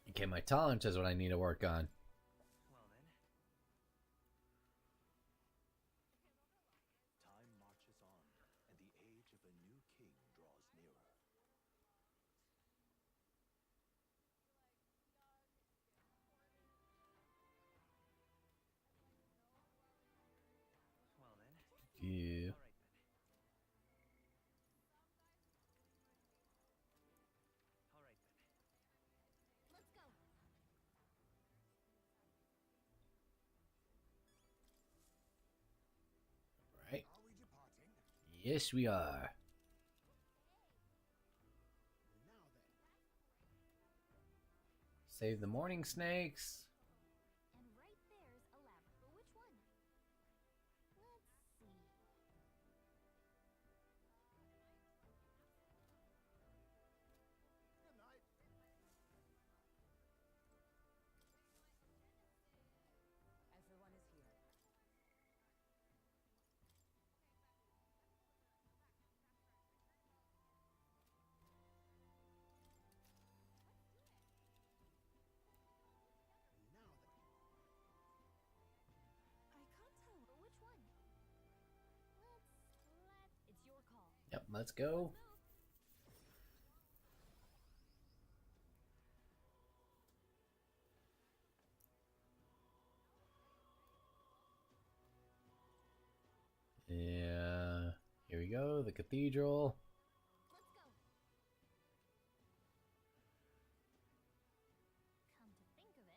Okay, my tolerance is what I need to work on. Well then. Time marches on, and the age of a new king draws nearer. Well then. Yeah. All right then. All right then. Let's go. Right. Are we departing? Yes, we are. Now then. Save the morning snakes. And right there's a ladder. But which one? Let's see. Good night. Everyone is here. Now then. I can't tell. But which one? It's your call. Yep, let's go. we go, the cathedral. Let's go. Come to think of it,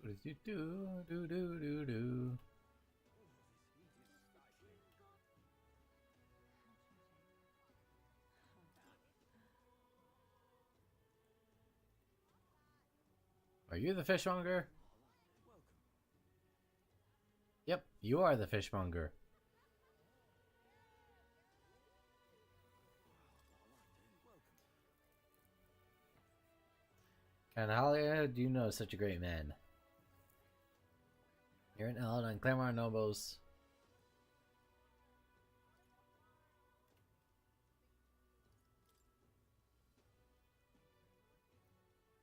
What did you do? Are you the fishmonger? Yep, you are the fishmonger. And how do you know such a great man? You're an Eld and Clamor Nobles.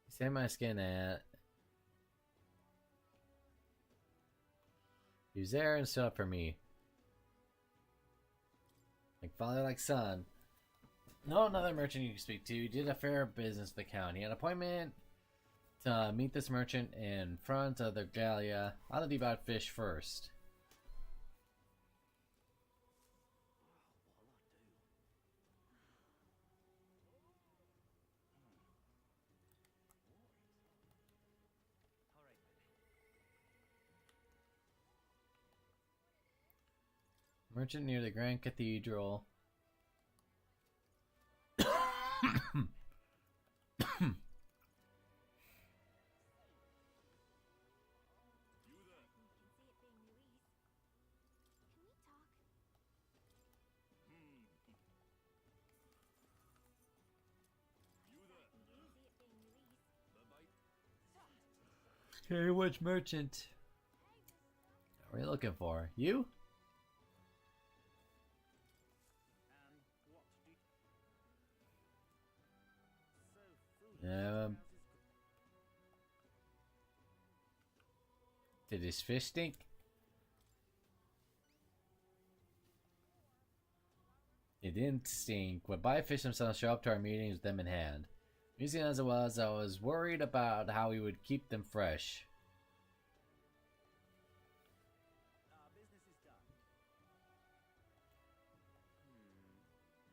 You saved my skin at. He was there and stood up for me. Like father, like son. No another merchant you can speak to. He did a fair business with the count. He had an appointment to meet this merchant in front of the Gallia. I'll tell you about fish first. Merchant near the Grand Cathedral. Hey, which merchant? What are you looking for? You? Did his fish stink? It didn't stink. When byfish themselves show up to our meetings with them in hand. Amusing as it was, I was worried about how we would keep them fresh.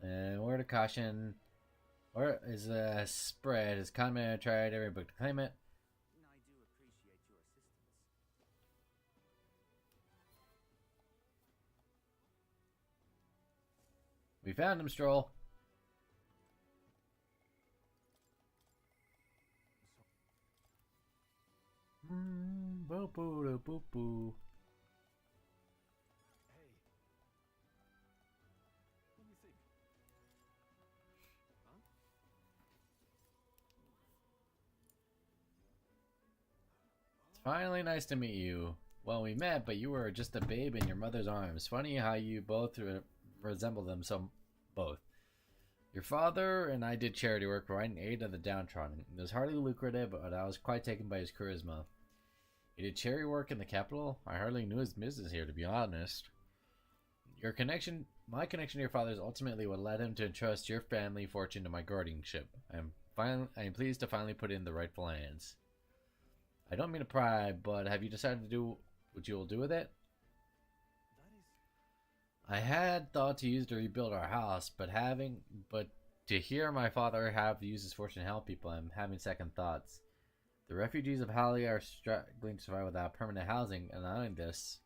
And word of caution, or is a spread. His conman tried every book to claim it. I do appreciate your assistance. We found him, Stroll. Boo boo boo boo. Hey. Let me think. Huh? It's finally nice to meet you. Well, we met, but you were just a babe in your mother's arms. Funny how you both resemble them so both. Your father and I did charity work right in aid of the downtrodden. It was hardly lucrative, but I was quite taken by his charisma. He did charity work in the capital? I hardly knew his business here, to be honest. My connection to your father is ultimately what led him to entrust your family fortune to my guardianship. I am pleased to finally put it in the rightful hands. I don't mean to pry, but have you decided to do what you will do with it? I had thought to use it to rebuild our house, but to hear my father have used his fortune to help people, I'm having second thoughts. The refugees of Halle are struggling to survive without permanent housing, and not only this,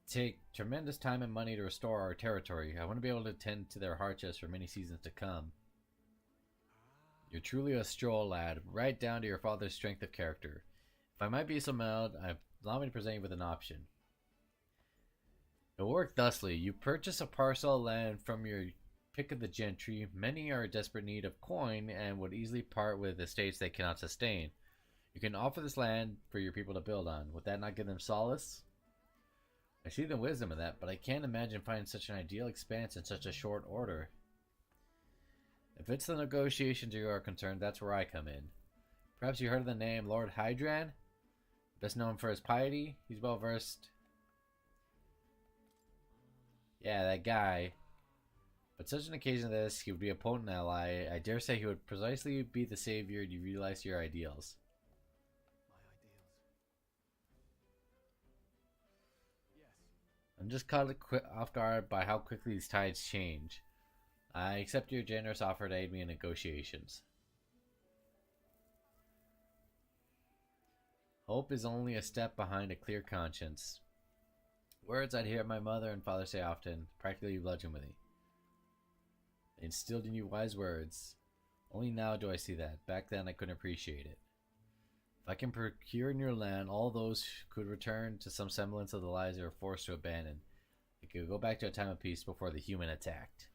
take tremendous time and money to restore our territory. I want to be able to tend to their hardships for many seasons to come. You're truly a Stroll lad, right down to your father's strength of character. If I might be so mild, allow me to present you with an option. It will work thusly. You purchase a parcel of land from your pick of the gentry. Many are in desperate need of coin and would easily part with estates they cannot sustain. You can offer this land for your people to build on. Would that not give them solace? I see the wisdom of that, but I can't imagine finding such an ideal expanse in such a short order. If it's the negotiations you are concerned, that's where I come in. Perhaps you heard of the name Lord Hydran? Best known for his piety, he's well versed. Yeah, that guy. But such an occasion as this, he would be a potent ally. I dare say he would precisely be the savior you realize your ideals. My ideals. Yes. I'm just caught off guard by how quickly these tides change. I accept your generous offer to aid me in negotiations. Hope is only a step behind a clear conscience. Words I'd hear my mother and father say often, practically bludgeon with me. They instilled in you wise words. Only now do I see that. Back then I couldn't appreciate it. If I can procure in your land all those who could return to some semblance of the lives they were forced to abandon, it could go back to a time of peace before the human attacked.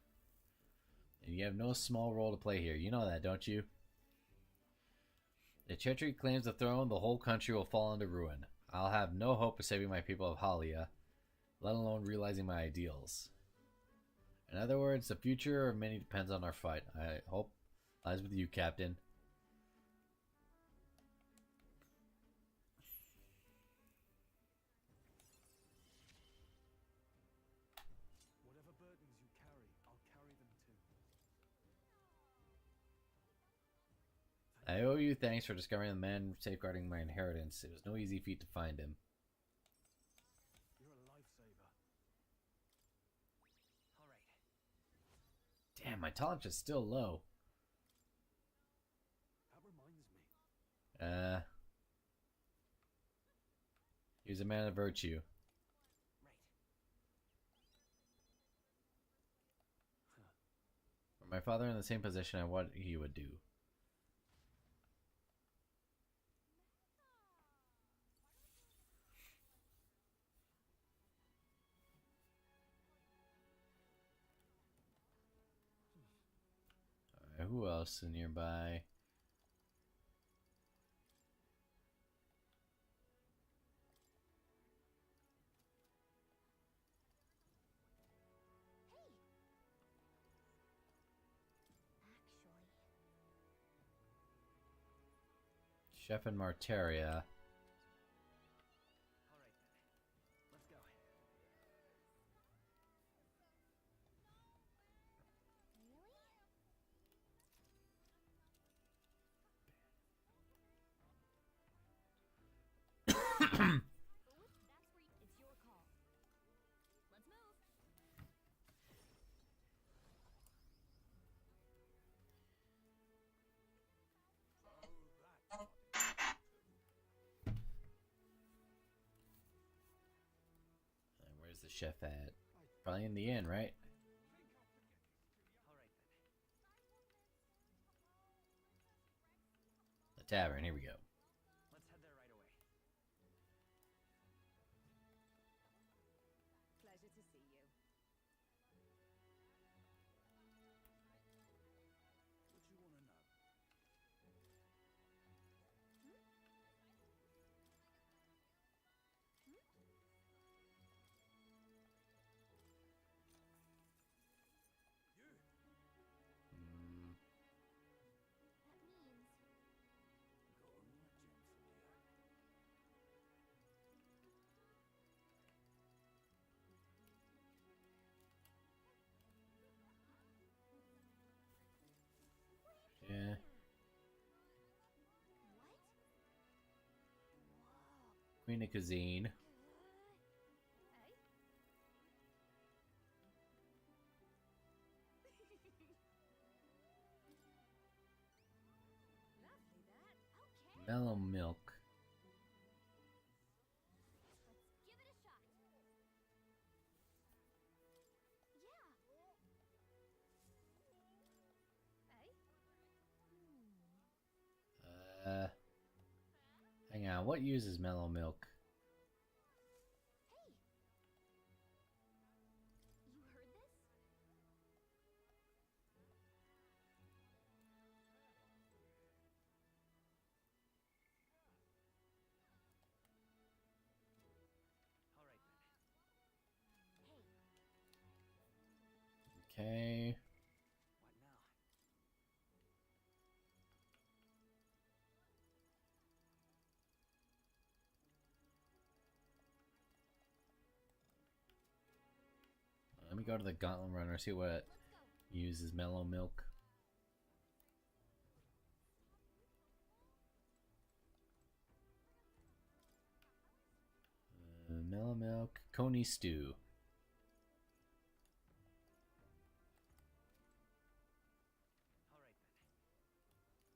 And you have no small role to play here. You know that, don't you? If treachery claims the throne, the whole country will fall into ruin. I'll have no hope of saving my people of Halia, let alone realizing my ideals. In other words, the future of many depends on our fight. I hope lies with you, Captain. Whatever burdens you carry, I'll carry them too. I owe you thanks for discovering the man safeguarding my inheritance. It was no easy feat to find him. You're a lifesaver. Alright. Damn, my tolerance is still low. That reminds me. He was a man of virtue. Were my father in the same position, I what he would do. Alright, who else is nearby? Chef and Martaria. Let's go. It's your call. Let's move. And where's the chef at? Probably in the inn, right? The tavern, here we go. Let's head there right away. Pleasure to see you. What you want to know? Mm, That means Got a new gem for you. yeah. what? Queen of Cuisine. Hey? Lovely that. Okay. Mellow milk. Let's give it a shot. Yeah. Hey? Hang on. What uses mellow milk? Hey. You heard this? Alright then. Hey. Okay. What now? Let me go to the Gauntlet Runner, see what Let's go. Uses mellow milk. Mellow milk, coney stew.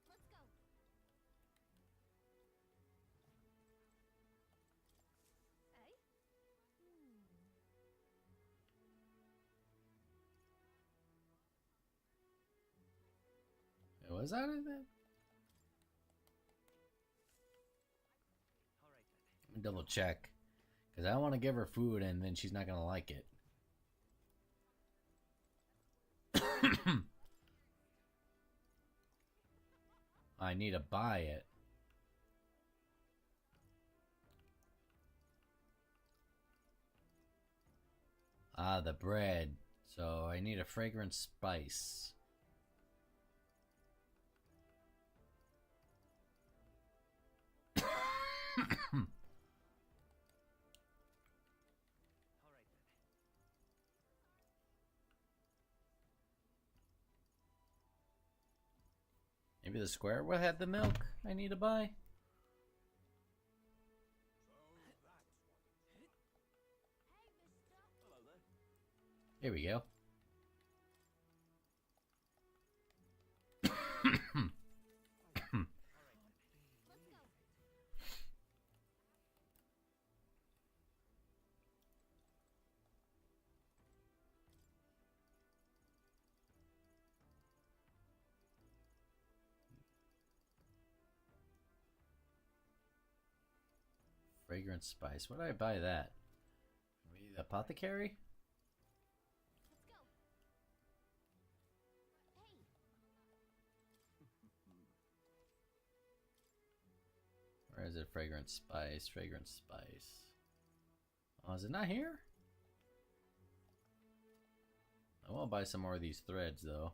Let's go. Eh? Was that in it? Let me double check. Because I don't want to give her food and then she's not going to like it. I need to buy it. Ah, the bread. So I need a fragrant spice. Maybe the square will have the milk I need to buy. Here we go. Fragrant spice. Where did I buy that? Maybe the apothecary? Let's go. Hey. Where is it? Fragrant spice. Fragrant spice. Oh, is it not here? I want to buy some more of these threads though.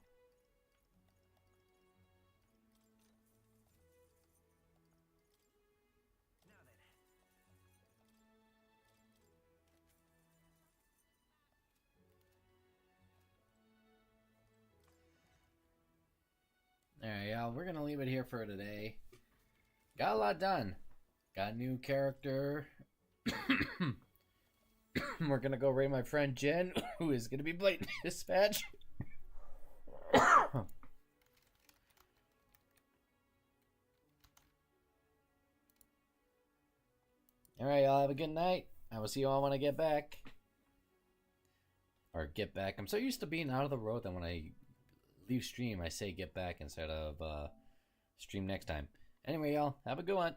Alright, y'all, we're gonna leave it here for today. Got a lot done. Got a new character. We're gonna go raid my friend Jen, who is gonna be blatant dispatch. Alright, y'all, have a good night. I will see you all when I get back. Or get back. I'm so used to being out of the road that when I leave stream, I say get back instead of stream next time. Anyway, y'all, have a good one.